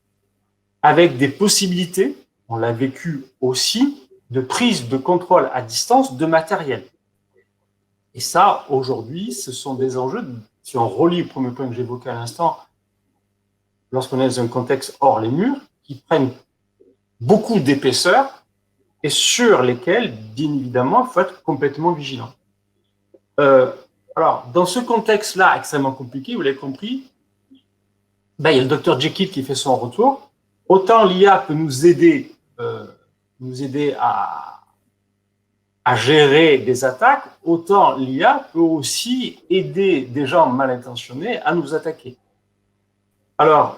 avec des possibilités, on l'a vécu aussi, de prise de contrôle à distance de matériel. Et ça, aujourd'hui, ce sont des enjeux, si on relie le premier point que j'évoquais à l'instant, lorsqu'on est dans un contexte hors les murs, qui prennent beaucoup d'épaisseur et sur lesquels, bien évidemment, il faut être complètement vigilant. Alors, dans ce contexte-là extrêmement compliqué, vous l'avez compris, il y a le docteur Jekyll qui fait son retour. Autant l'IA peut nous aider à gérer des attaques, autant l'IA peut aussi aider des gens mal intentionnés à nous attaquer. Alors,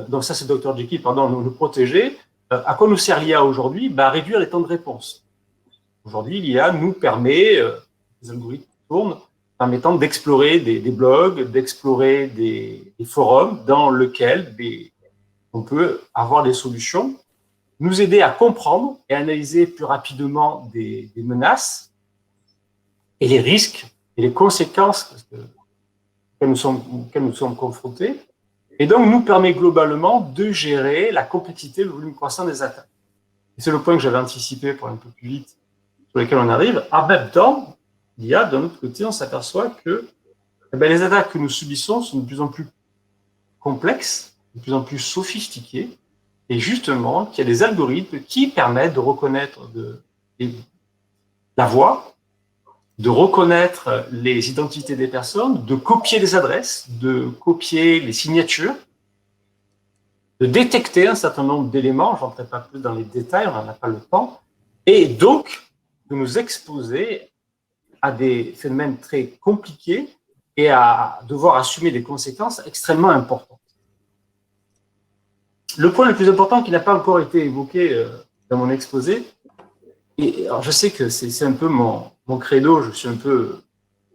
donc ça c'est Dr Jekyll, nous protéger. À quoi nous sert l'IA aujourd'hui? À réduire les temps de réponse. Aujourd'hui, l'IA nous permet, les algorithmes tournent, permettant d'explorer des blogs, d'explorer des forums dans lesquels on peut avoir des solutions, nous aider à comprendre et analyser plus rapidement des menaces et les risques et les conséquences auxquelles nous sommes confrontés, et donc nous permet globalement de gérer la complexité, le volume croissant des attaques. Et c'est le point que j'avais anticipé pour un peu plus vite, sur lequel on arrive. En même temps, l'IA, d'un autre côté, on s'aperçoit que les attaques que nous subissons sont de plus en plus complexes, de plus en plus sophistiquées, et justement qu'il y a des algorithmes qui permettent de reconnaître la voix, de reconnaître les identités des personnes, de copier les adresses, de copier les signatures, de détecter un certain nombre d'éléments, je n'entrerai pas plus dans les détails, on n'en a pas le temps, et donc de nous exposer à des phénomènes très compliqués et à devoir assumer des conséquences extrêmement importantes. Le point le plus important qui n'a pas encore été évoqué dans mon exposé, et alors je sais que c'est un peu mon credo, je suis un peu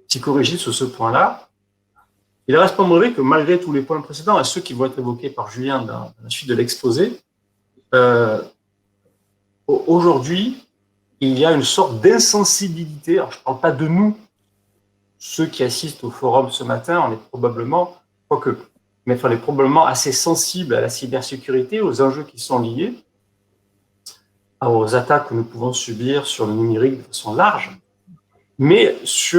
psychorigide sur ce point-là, il reste pas mauvais que malgré tous les points précédents et ceux qui vont être évoqués par Julien dans la suite de l'exposé, aujourd'hui, il y a une sorte d'insensibilité. Alors, je ne parle pas de nous, ceux qui assistent au forum ce matin, on est probablement, mais on est probablement assez sensibles à la cybersécurité, aux enjeux qui sont liés, aux attaques que nous pouvons subir sur le numérique de façon large. Mais si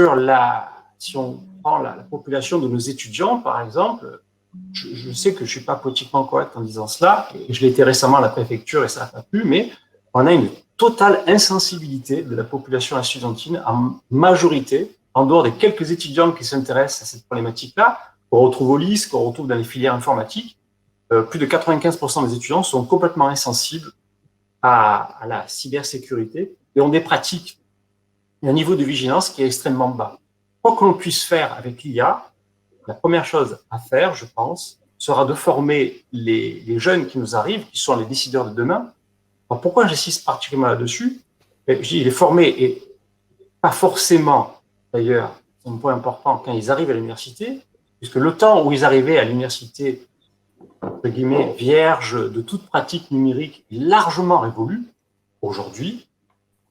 on prend la population de nos étudiants, par exemple, je sais que je ne suis pas politiquement correct en disant cela, et je l'ai été récemment à la préfecture et ça n'a pas plu, mais on a une totale insensibilité de la population estudiantine en majorité, en dehors des quelques étudiants qui s'intéressent à cette problématique-là, qu'on retrouve au LIS, qu'on retrouve dans les filières informatiques. Plus de 95% des étudiants sont complètement insensibles à la cybersécurité et ont des pratiques et un niveau de vigilance qui est extrêmement bas. Quoi que l'on puisse faire avec l'IA, la première chose à faire, je pense, sera de former les jeunes qui nous arrivent, qui sont les décideurs de demain. Alors pourquoi j'insiste particulièrement là-dessus? Je dis les former, et pas forcément, d'ailleurs, c'est un point important, quand ils arrivent à l'université, puisque le temps où ils arrivaient à l'université, entre guillemets, vierge de toute pratique numérique, est largement révolu. Aujourd'hui,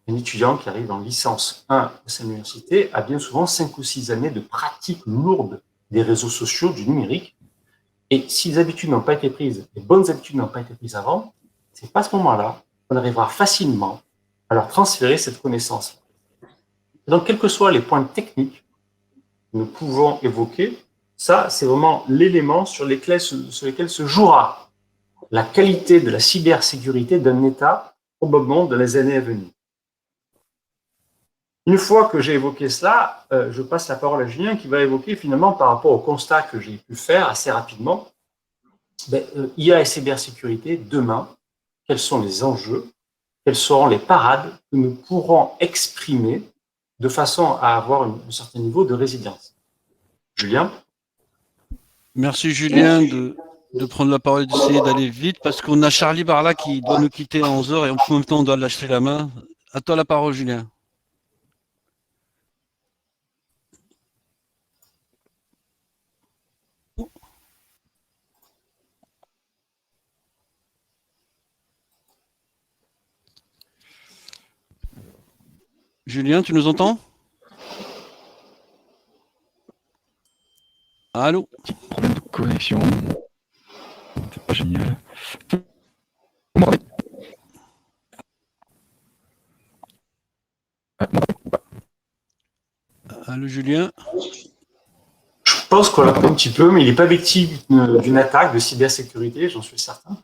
un étudiant qui arrive en licence 1 de sa université a bien souvent 5 ou 6 années de pratique lourde des réseaux sociaux, du numérique. Et si les habitudes n'ont pas été prises, les bonnes habitudes n'ont pas été prises avant, c'est pas à ce moment-là qu'on arrivera facilement à leur transférer cette connaissance. Donc, quels que soient les points techniques que nous pouvons évoquer, ça, c'est vraiment l'élément sur lequel se jouera la qualité de la cybersécurité d'un État, probablement dans les années à venir. Une fois que j'ai évoqué cela, je passe la parole à Julien qui va évoquer finalement par rapport au constat que j'ai pu faire assez rapidement, IA et cybersécurité, demain, quels sont les enjeux, quelles seront les parades que nous pourrons exprimer de façon à avoir un certain niveau de résilience. Julien? Merci Julien de prendre la parole et d'essayer d'aller vite parce qu'on a Charlie Barla qui doit nous quitter à 11h et en même temps on doit lâcher la main. À toi la parole Julien. Julien, tu nous entends? Allô? Problème de connexion. C'est pas génial. Vous m'entendez? Allô, Julien? Je pense qu'on l'entend un petit peu, mais il n'est pas victime d'une attaque de cybersécurité, j'en suis certain.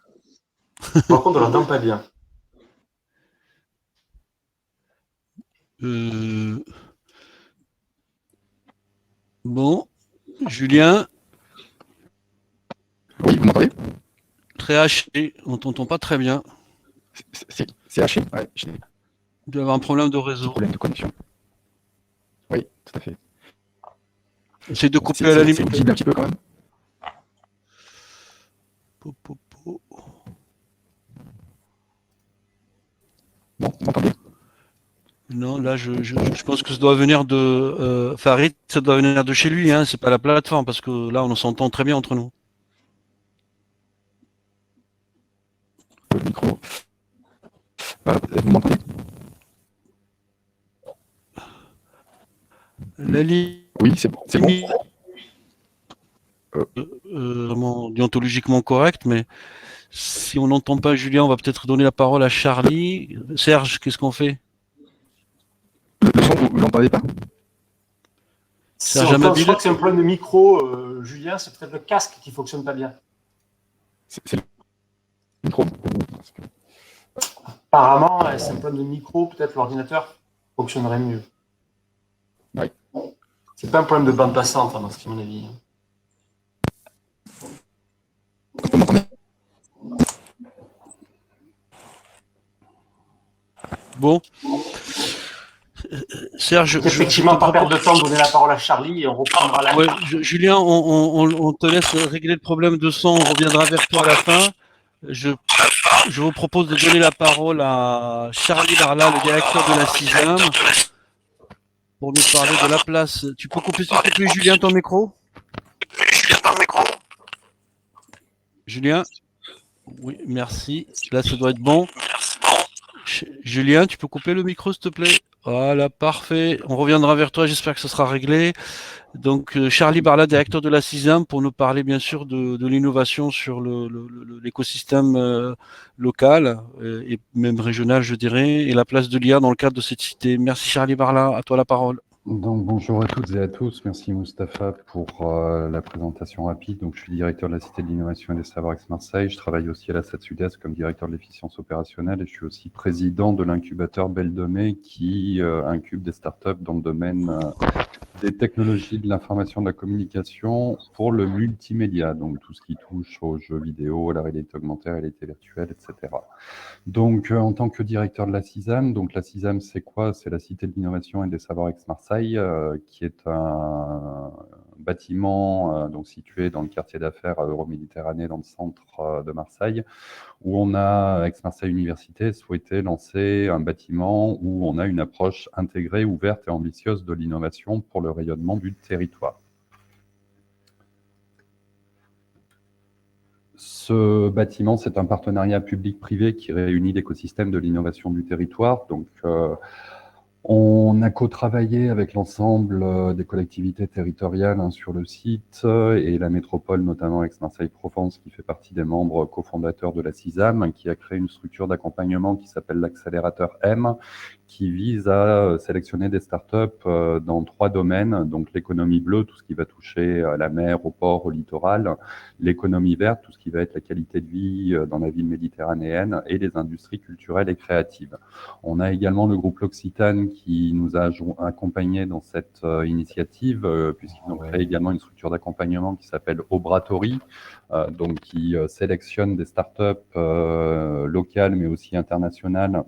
Par contre, on l'entend pas bien. Bon, Julien, Oui, vous m'entendez? très haché, on t'entend pas très bien. C'est haché? Ouais, j'ai des Il doit y avoir un problème de réseau. problèmes de connexion. Oui, tout à fait. Essaye de Bon, couper à la c'est limite. audible un petit peu quand même. Po, po, po. Bon, vous m'entendez? Non, là, je pense que ça doit venir de Farid, ça doit venir de chez lui, hein, c'est pas la plateforme, parce que là, on s'entend très bien entre nous. Le micro. Vous m'entendez? La ligne Oui, c'est bon. C'est bon. vraiment déontologiquement correcte, mais si on n'entend pas Julien, on va peut-être donner la parole à Charlie. Serge, qu'est-ce qu'on fait? Le son, vous l'entendez pas? Serge Je Amabile. crois que c'est un problème de micro, Julien, c'est peut-être le casque qui ne fonctionne pas bien. C'est le micro. Apparemment, c'est un problème de micro, peut-être l'ordinateur fonctionnerait mieux. Oui. C'est pas un problème de bande passante, hein, à mon avis. Vous m'entendez? Bon. Serge, Effectivement, pas perdre de temps, donner la parole à Charlie et on reprendra la. Ouais, Julien, on te laisse régler le problème de son, on reviendra vers toi à la fin. Je vous propose de donner la parole à Charlie Barla, le directeur de la 6e, pour nous parler de la place. Tu peux couper s'il te plaît, Julien, ton micro? Julien? Oui, merci. Là, ça doit être bon. Julien, tu peux couper le micro, s'il te plaît? Voilà, parfait. On reviendra vers toi, j'espère que ce sera réglé. Donc, Charlie Barla, directeur de la 6e, pour nous parler bien sûr de l'innovation sur l'écosystème local et même régional, je dirais, et la place de l'IA dans le cadre de cette cité. Merci Charlie Barla, à toi la parole. Donc, bonjour à toutes et à tous. Merci Mustapha pour la présentation rapide. Donc, je suis directeur de la Cité de l'Innovation et des Savoirs Aix-Marseille. Je travaille aussi à la SAT Sud-Est comme directeur de l'efficience opérationnelle et je suis aussi président de l'incubateur Beldomé qui incube des startups dans le domaine des technologies de l'information et de la communication pour le multimédia, donc tout ce qui touche aux jeux vidéo, à la réalité augmentée, à la réalité virtuelle, etc. Donc, en tant que directeur de la CISAM, donc la CISAM, c'est quoi? C'est la Cité de l'Innovation et des Savoirs Aix-Marseille, qui est un bâtiment donc situé dans le quartier d'affaires à Euroméditerranée, dans le centre de Marseille, où on a, Aix-Marseille Université, souhaité lancer un bâtiment où on a une approche intégrée, ouverte et ambitieuse de l'innovation pour le rayonnement du territoire. Ce bâtiment, c'est un partenariat public-privé qui réunit l'écosystème de l'innovation du territoire. Donc, on a co-travaillé avec l'ensemble des collectivités territoriales sur le site et la métropole, notamment Aix-Marseille-Provence, qui fait partie des membres cofondateurs de la CISAM, qui a créé une structure d'accompagnement qui s'appelle l'accélérateur M, qui vise à sélectionner des startups dans 3 domaines, donc l'économie bleue, tout ce qui va toucher à la mer, au port, au littoral, l'économie verte, tout ce qui va être la qualité de vie dans la ville méditerranéenne, et les industries culturelles et créatives. On a également le groupe L'Occitane qui nous a accompagnés dans cette initiative, puisqu'ils ont créé également une structure d'accompagnement qui s'appelle Obratory, donc qui sélectionne des startups locales mais aussi internationales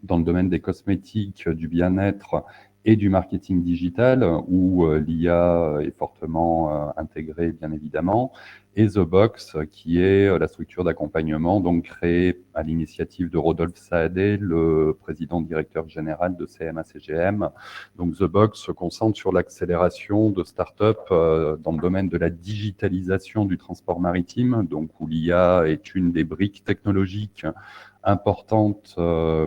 dans le domaine des cosmétiques, du bien-être et du marketing digital, où l'IA est fortement intégrée, bien évidemment. et The Box, qui est la structure d'accompagnement donc créée à l'initiative de Rodolphe Saadé, le président directeur général de CMA-CGM. Donc The Box se concentre sur l'accélération de start-up dans le domaine de la digitalisation du transport maritime, donc où l'IA est une des briques technologiques importantes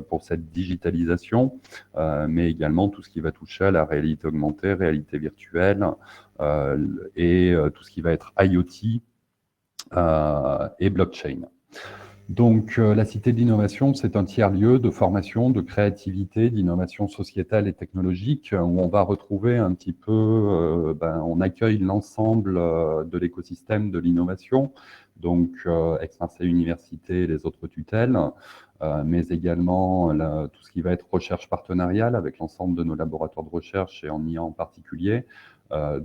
pour cette digitalisation, mais également tout ce qui va toucher à la réalité augmentée, réalité virtuelle et tout ce qui va être IoT et blockchain. Donc, la Cité de l'Innovation, c'est un tiers-lieu de formation, de créativité, d'innovation sociétale et technologique, où on va retrouver un petit peu, on accueille l'ensemble de l'écosystème de l'innovation, donc Aix-Marseille Université et les autres tutelles, mais également tout ce qui va être recherche partenariale avec l'ensemble de nos laboratoires de recherche et en IA en particulier.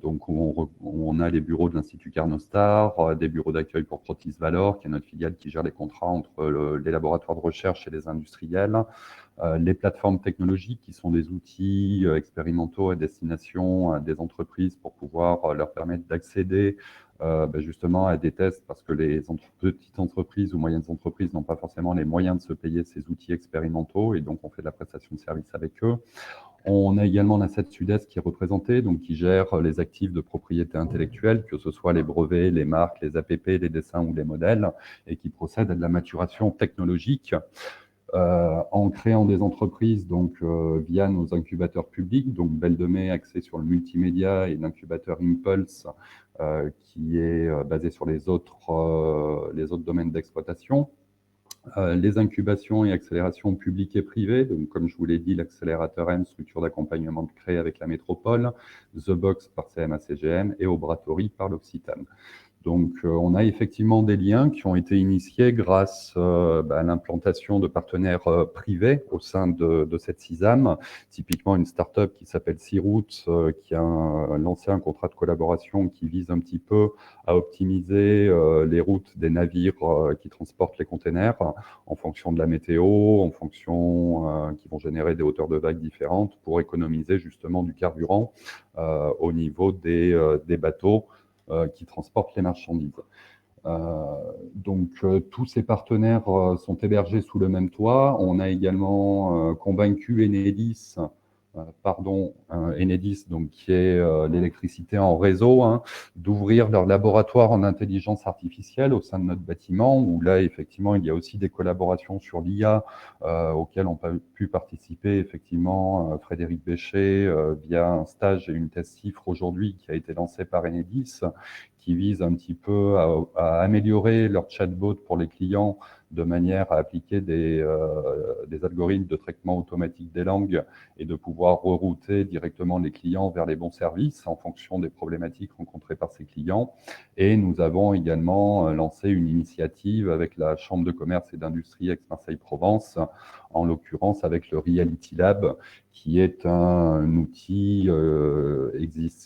Donc, on a les bureaux de l'Institut Carnot Star, des bureaux d'accueil pour Protis Valor, qui est notre filiale qui gère les contrats entre les laboratoires de recherche et les industriels, les plateformes technologiques qui sont des outils expérimentaux à destination des entreprises pour pouvoir leur permettre d'accéder justement à des tests, parce que les petites entreprises ou moyennes entreprises n'ont pas forcément les moyens de se payer ces outils expérimentaux, et donc on fait de la prestation de services avec eux. On a également l'Institut Sud-Est qui est représenté, donc qui gère les actifs de propriété intellectuelle, que ce soit les brevets, les marques, les APP, les dessins ou les modèles, et qui procède à de la maturation technologique en créant des entreprises donc via nos incubateurs publics, donc Belle de Mai axé sur le multimédia et l'incubateur Impulse qui est basé sur les autres domaines d'exploitation. Les incubations et accélérations publiques et privées, donc comme je vous l'ai dit, l'accélérateur M, structure d'accompagnement créée avec la métropole, The Box par CMA-CGM et Obratory par l'Occitane. Donc, on a effectivement des liens qui ont été initiés grâce à l'implantation de partenaires privés au sein de cette CISAM. Typiquement, une start-up qui s'appelle Searoute, qui a lancé un contrat de collaboration qui vise un petit peu à optimiser les routes des navires qui transportent les containers en fonction de la météo, en fonction qui vont générer des hauteurs de vagues différentes pour économiser justement du carburant au niveau des bateaux qui transportent les marchandises. Donc, tous ces partenaires sont hébergés sous le même toit. On a également convaincu Enedis, donc, qui est l'électricité en réseau, d'ouvrir leur laboratoire en intelligence artificielle au sein de notre bâtiment, où là, effectivement, il y a aussi des collaborations sur l'IA auxquelles ont pu participer, effectivement, Frédéric Béchet via un stage et une thèse CIFRE aujourd'hui qui a été lancé par Enedis, qui vise un petit peu à améliorer leur chatbot pour les clients de manière à appliquer des algorithmes de traitement automatique des langues et de pouvoir rerouter directement les clients vers les bons services en fonction des problématiques rencontrées par ces clients. Et nous avons également lancé une initiative avec la Chambre de commerce et d'industrie Aix-Marseille-Provence, en l'occurrence avec le Reality Lab, qui est un outil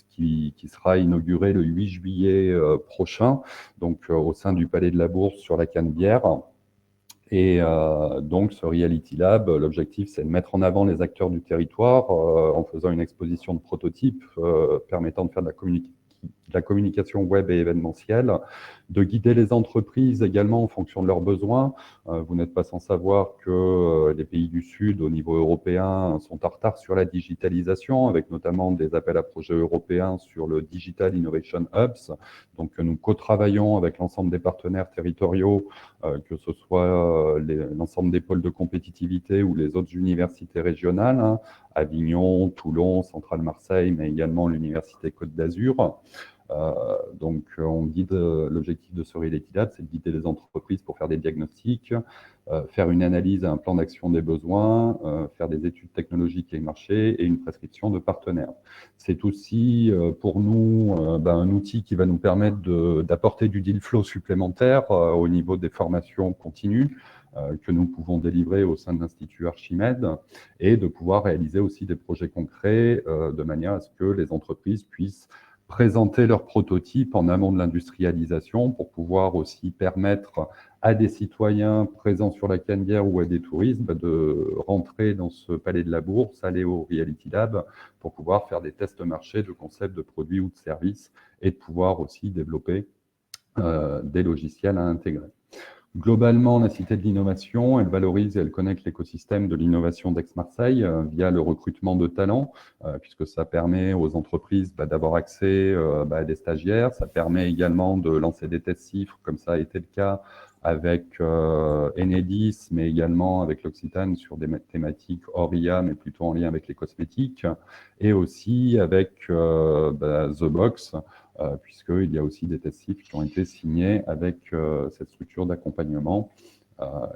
qui sera inauguré le 8 juillet prochain, donc au sein du Palais de la Bourse sur la Canebière. Et donc, ce Reality Lab, l'objectif, c'est de mettre en avant les acteurs du territoire en faisant une exposition de prototypes permettant de faire de la communication web et événementielle, de guider les entreprises également en fonction de leurs besoins. Vous n'êtes pas sans savoir que les pays du Sud, au niveau européen, sont en retard sur la digitalisation, avec notamment des appels à projets européens sur le Digital Innovation Hubs. Donc, nous co-travaillons avec l'ensemble des partenaires territoriaux, que ce soit l'ensemble des pôles de compétitivité ou les autres universités régionales, Avignon, Toulon, Centrale Marseille, mais également l'Université Côte d'Azur. Donc, on guide l'objectif de ce Reality Lab, c'est de guider les entreprises pour faire des diagnostics, faire une analyse et un plan d'action des besoins, faire des études technologiques et marchés et une prescription de partenaires. C'est aussi pour nous un outil qui va nous permettre d'apporter du deal flow supplémentaire au niveau des formations continues que nous pouvons délivrer au sein de l'Institut Archimède et de pouvoir réaliser aussi des projets concrets de manière à ce que les entreprises puissent présenter leurs prototypes en amont de l'industrialisation pour pouvoir aussi permettre à des citoyens présents sur la Canebière ou à des touristes de rentrer dans ce palais de la Bourse, aller au Reality Lab pour pouvoir faire des tests marchés de concepts de produits ou de services et de pouvoir aussi développer des logiciels à intégrer. Globalement, la Cité de l'innovation, elle valorise et elle connecte l'écosystème de l'innovation d'Aix-Marseille via le recrutement de talents, puisque ça permet aux entreprises d'avoir accès à des stagiaires. Ça permet également de lancer des tests CIFRE, comme ça a été le cas avec Enedis, mais également avec l'Occitane sur des thématiques hors IA, mais plutôt en lien avec les cosmétiques, et aussi avec The Box, puisqu'il y a aussi des tests CIFRE qui ont été signés avec cette structure d'accompagnement,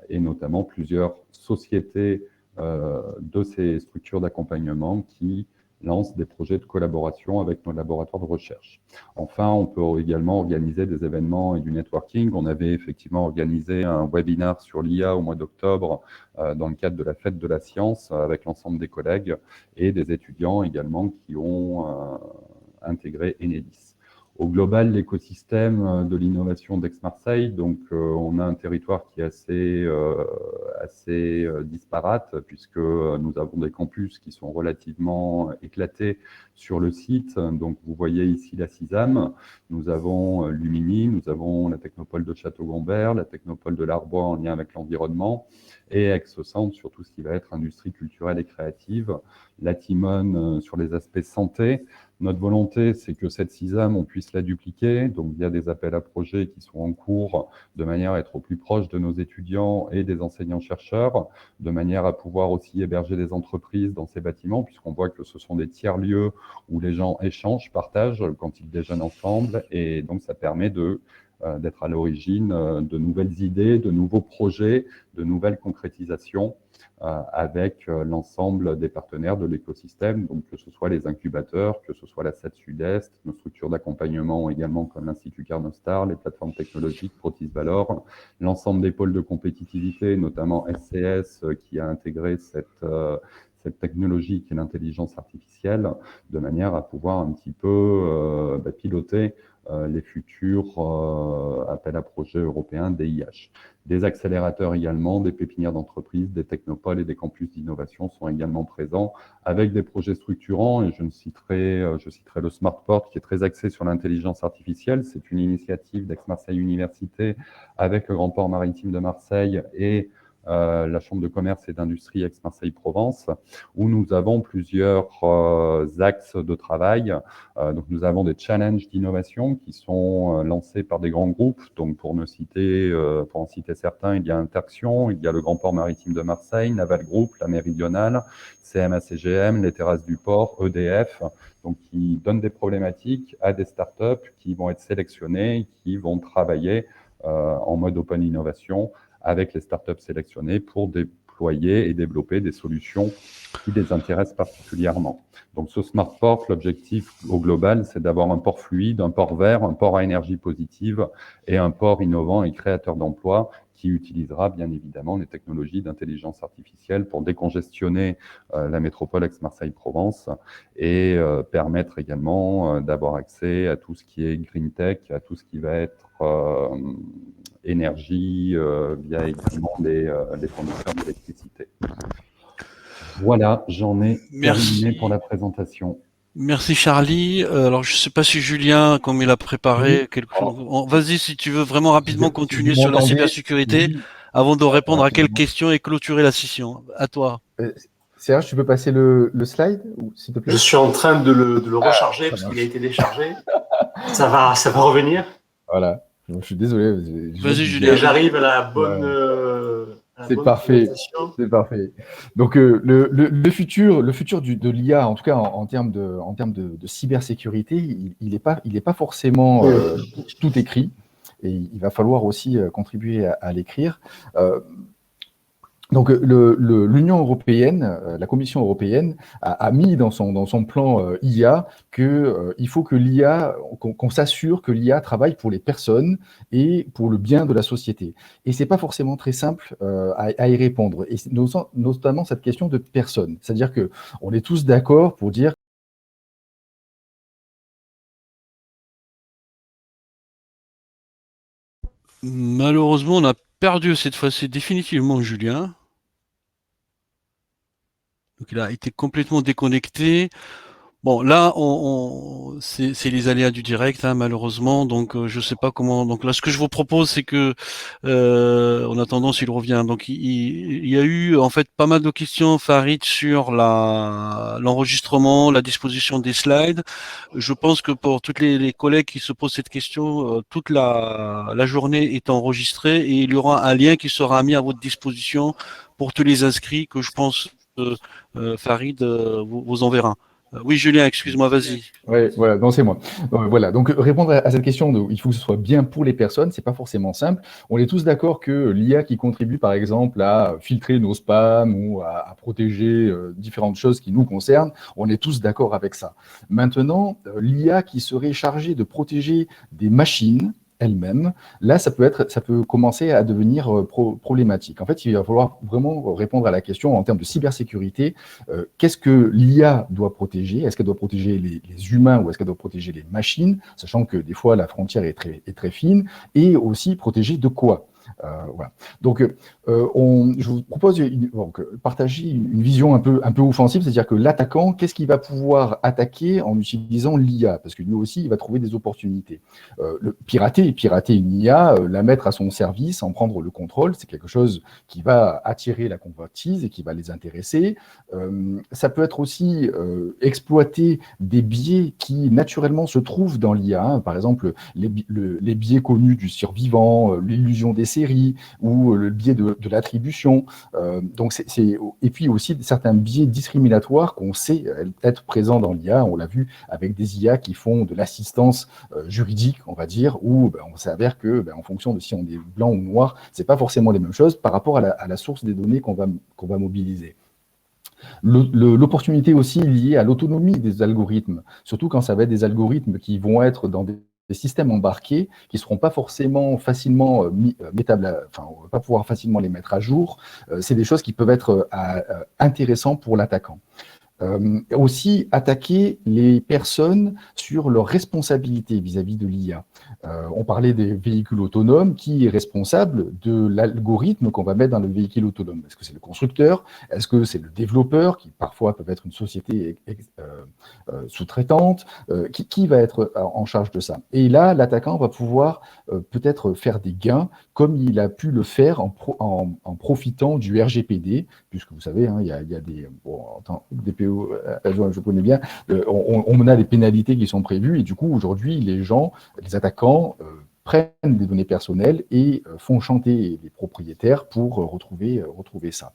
et notamment plusieurs sociétés de ces structures d'accompagnement qui lancent des projets de collaboration avec nos laboratoires de recherche. Enfin, on peut également organiser des événements et du networking. On avait effectivement organisé un webinar sur l'IA au mois d'octobre dans le cadre de la Fête de la Science avec l'ensemble des collègues et des étudiants également qui ont intégré Enedis. Au global, l'écosystème de l'innovation d'Aix-Marseille, donc on a un territoire qui est assez disparate, puisque nous avons des campus qui sont relativement éclatés sur le site. Donc vous voyez ici la CISAM, nous avons Lumini, nous avons la Technopole de Château-Gombert, la Technopole de l'Arbois en lien avec l'environnement, et Aix-Centre sur tout ce qui va être industrie culturelle et créative, la Timone sur les aspects santé. Notre volonté, c'est que cette CISAM, on puisse la dupliquer, donc via des appels à projets qui sont en cours, de manière à être au plus proche de nos étudiants et des enseignants-chercheurs, de manière à pouvoir aussi héberger des entreprises dans ces bâtiments, puisqu'on voit que ce sont des tiers-lieux où les gens échangent, partagent quand ils déjeunent ensemble, et donc ça permet d'être à l'origine de nouvelles idées, de nouveaux projets, de nouvelles concrétisations avec l'ensemble des partenaires de l'écosystème, donc que ce soit les incubateurs, que ce soit la SET Sud-Est, nos structures d'accompagnement également comme l'Institut Carnostar, les plateformes technologiques, Protis Valor, l'ensemble des pôles de compétitivité, notamment SCS qui a intégré cette technologie qui est l'intelligence artificielle, de manière à pouvoir un petit peu piloter les futurs appels à projets européens DIH. Des accélérateurs également, des pépinières d'entreprises, des technopoles et des campus d'innovation sont également présents avec des projets structurants, et je citerai le SmartPort qui est très axé sur l'intelligence artificielle. C'est une initiative d'Aix-Marseille Université avec le Grand Port Maritime de Marseille et la Chambre de commerce et d'industrie Aix-Marseille-Provence, où nous avons plusieurs axes de travail. Donc nous avons des challenges d'innovation qui sont lancés par des grands groupes. Donc pour en citer certains, il y a Interaction, il y a le Grand Port Maritime de Marseille, Naval Group, la Méridionale, CMA-CGM, les Terrasses du Port, EDF, donc qui donnent des problématiques à des startups qui vont être sélectionnées, qui vont travailler en mode open innovation avec les startups sélectionnées pour déployer et développer des solutions qui les intéressent particulièrement. Donc ce SmartPort, l'objectif au global, c'est d'avoir un port fluide, un port vert, un port à énergie positive et un port innovant et créateur d'emplois qui utilisera bien évidemment les technologies d'intelligence artificielle pour décongestionner la métropole Aix-Marseille-Provence et permettre également d'avoir accès à tout ce qui est green tech, à tout ce qui va être énergie via également les fournisseurs d'électricité. Voilà, j'en ai terminé pour la présentation. Merci Charlie. Alors je ne sais pas si Julien, comme il a préparé quelque chose. Vas-y si tu veux vraiment rapidement continuer sur la cybersécurité avant de répondre à quelques questions et clôturer la session. À toi. Serge, tu peux passer le slide, s'il te plaît? Je suis en train de le recharger parce qu'il a été déchargé. Ça va revenir. Voilà. Je suis désolé. Vas-y Julien. J'arrive à la bonne. C'est parfait. C'est parfait. Donc le futur de l'IA, en tout cas en termes de cybersécurité, il n'est pas forcément tout écrit, et il va falloir aussi contribuer à l'écrire. Donc l'Union européenne, la Commission européenne a mis dans son plan IA que il faut que l'IA, qu'on s'assure que l'IA travaille pour les personnes et pour le bien de la société. Et c'est pas forcément très simple à y répondre. Et notamment cette question de personnes, c'est-à-dire que on est tous d'accord pour dire malheureusement, on a perdu cette fois-ci définitivement Julien. Donc il a été complètement déconnecté. Bon, là, c'est les aléas du direct, hein, malheureusement. Donc, je sais pas comment. Donc là, ce que je vous propose, c'est que, en attendant s'il revient. Donc, il y a eu en fait pas mal de questions, Farid, sur l'enregistrement, la disposition des slides. Je pense que pour toutes les collègues qui se posent cette question, toute la journée est enregistrée et il y aura un lien qui sera mis à votre disposition pour tous les inscrits que je pense Farid vous enverra. Oui, Julien, excuse-moi, vas-y. Ouais, voilà, non, c'est moi. Voilà, donc répondre à cette question de il faut que ce soit bien pour les personnes, c'est pas forcément simple. On est tous d'accord que l'IA qui contribue, par exemple, à filtrer nos spams ou à protéger différentes choses qui nous concernent, on est tous d'accord avec ça. Maintenant, l'IA qui serait chargée de protéger des machines elles-mêmes, là, ça peut commencer à devenir problématique. En fait, il va falloir vraiment répondre à la question en termes de cybersécurité. Qu'est-ce que l'IA doit protéger? Est-ce qu'elle doit protéger les humains ou est-ce qu'elle doit protéger les machines? Sachant que des fois, la frontière est très fine. Et aussi, protéger de quoi? Voilà. Donc, je vous propose de partager une vision un peu offensive, c'est-à-dire que l'attaquant, qu'est-ce qu'il va pouvoir attaquer en utilisant l'IA? Parce que lui aussi, il va trouver des opportunités. Pirater une IA, la mettre à son service, en prendre le contrôle, c'est quelque chose qui va attirer la convoitise et qui va les intéresser. Ça peut être aussi exploiter des biais qui naturellement se trouvent dans l'IA, hein. Par exemple, les biais connus du survivant, l'illusion des séries ou le biais de l'attribution. Et puis aussi certains biais discriminatoires qu'on sait être présents dans l'IA. On l'a vu avec des IA qui font de l'assistance juridique, on va dire, où on s'avère que, en fonction de si on est blanc ou noir, c'est pas forcément les mêmes choses par rapport à la source des données qu'on va mobiliser. L'opportunité aussi liée à l'autonomie des algorithmes, surtout quand ça va être des algorithmes qui vont être dans des systèmes embarqués qui ne seront pas forcément facilement mettables, enfin, on ne va pas pouvoir facilement les mettre à jour. C'est des choses qui peuvent être intéressantes pour l'attaquant. Aussi attaquer les personnes sur leurs responsabilités vis-à-vis de l'IA. On parlait des véhicules autonomes. Qui est responsable de l'algorithme qu'on va mettre dans le véhicule autonome? Est-ce que c'est le constructeur? Est-ce que c'est le développeur, qui parfois peut être une société sous-traitante? Qui va être en charge de ça? Et là, l'attaquant va pouvoir peut-être faire des gains, comme il a pu le faire en profitant du RGPD, puisque vous savez, hein, il y a des DPO, je connais bien, on a des pénalités qui sont prévues, et du coup, aujourd'hui, les attaquants prennent des données personnelles et font chanter les propriétaires pour retrouver ça.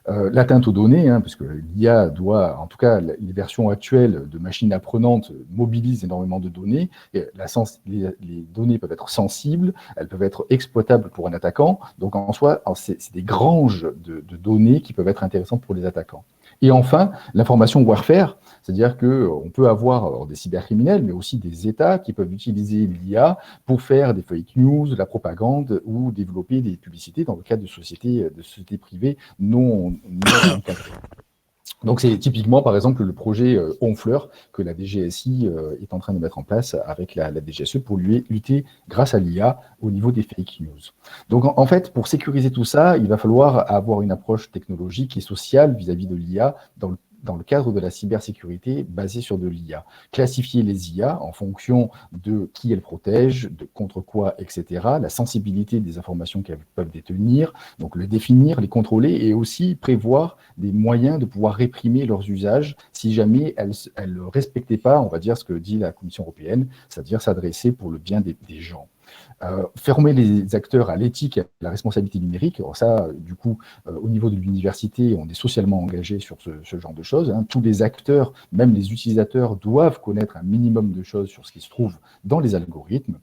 L'atteinte aux données, hein, parce que l'IA doit, en tout cas, les versions actuelles de machines apprenantes mobilisent énormément de données. Et les données peuvent être sensibles, elles peuvent être exploitables pour un attaquant. Donc, en soi, c'est des granges de données qui peuvent être intéressantes pour les attaquants. Et enfin, l'information warfare, c'est-à-dire qu'on peut avoir des cybercriminels, mais aussi des États qui peuvent utiliser l'IA pour faire des fake news, de la propagande ou développer des publicités dans le cadre de sociétés privées non encadrées. Donc, c'est typiquement, par exemple, le projet Honfleur que la DGSI est en train de mettre en place avec la DGSE pour lutter grâce à l'IA au niveau des fake news. Donc, en fait, pour sécuriser tout ça, il va falloir avoir une approche technologique et sociale vis-à-vis de l'IA dans le cadre de la cybersécurité basée sur de l'IA. Classifier les IA en fonction de qui elles protègent, de contre quoi, etc., la sensibilité des informations qu'elles peuvent détenir, donc le définir, les contrôler et aussi prévoir des moyens de pouvoir réprimer leurs usages si jamais elles ne respectaient pas, on va dire, ce que dit la Commission européenne, c'est-à-dire s'adresser pour le bien des gens. Former les acteurs à l'éthique et à la responsabilité numérique. Alors ça, du coup, au niveau de l'université, on est socialement engagé sur ce genre de choses, hein. Tous les acteurs, même les utilisateurs, doivent connaître un minimum de choses sur ce qui se trouve dans les algorithmes.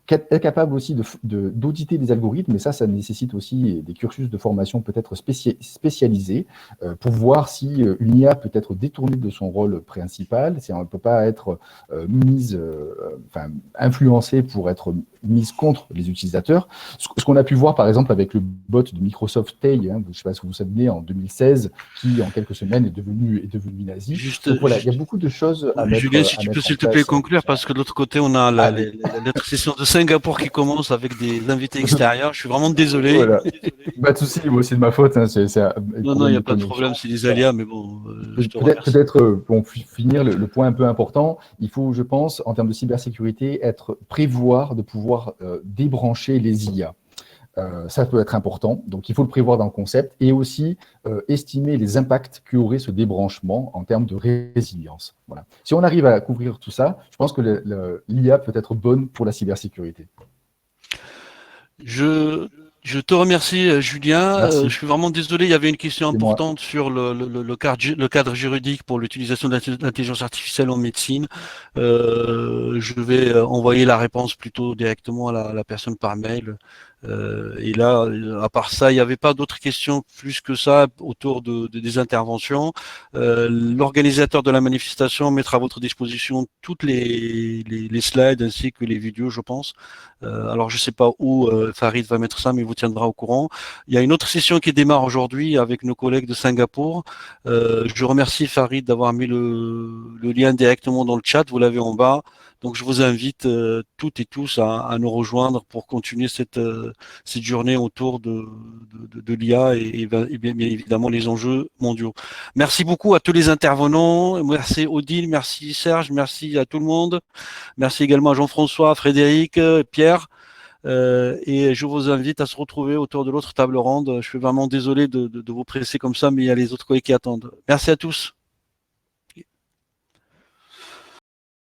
Être capable aussi d'auditer des algorithmes, mais ça nécessite aussi des cursus de formation peut-être spécialisés pour voir si une IA peut être détournée de son rôle principal, si elle ne peut pas être influencée pour être mise contre les utilisateurs. Ce qu'on a pu voir par exemple avec le bot de Microsoft Tay, hein, je ne sais pas si vous vous souvenez, en 2016, qui en quelques semaines est devenu nazi. Donc voilà, il y a beaucoup de choses à mettre. Julien, si tu peux s'il te plaît conclure, parce que de l'autre côté, on a la session de 5 Singapour qui commence avec des invités extérieurs. Je suis vraiment désolé. Voilà. Pas de souci, moi, c'est de ma faute. Hein, Non, il n'y a pas de problème, c'est des aléas, mais bon, je te remercie. Peut-être, pour finir, le point un peu important, il faut, je pense, en termes de cybersécurité, prévoir de pouvoir débrancher les IA. Ça peut être important, donc il faut le prévoir dans le concept et aussi estimer les impacts qu'aurait ce débranchement en termes de résilience. Voilà. Si on arrive à couvrir tout ça, je pense que l'IA peut être bonne pour la cybersécurité. Je te remercie, Julien. Merci. Je suis vraiment désolé, il y avait une question C'est moi. importante sur le cadre juridique pour l'utilisation de l'intelligence artificielle en médecine. Je vais envoyer la réponse plutôt directement à la personne par mail. Et là, à part ça, il n'y avait pas d'autres questions plus que ça autour des interventions. L'organisateur de la manifestation mettra à votre disposition toutes les slides ainsi que les vidéos, je pense. Alors, je ne sais pas où Farid va mettre ça, mais il vous tiendra au courant. Il y a une autre session qui démarre aujourd'hui avec nos collègues de Singapour. Je remercie Farid d'avoir mis le lien directement dans le chat. Vous l'avez en bas. Donc, je vous invite toutes et tous à nous rejoindre pour continuer cette journée autour de l'IA et bien évidemment les enjeux mondiaux. Merci beaucoup à tous les intervenants. Merci Odile, merci Serge, merci à tout le monde. Merci également à Jean-François, Frédéric, Pierre. Et je vous invite à se retrouver autour de l'autre table ronde. Je suis vraiment désolé de vous presser comme ça, mais il y a les autres collègues qui attendent. Merci à tous.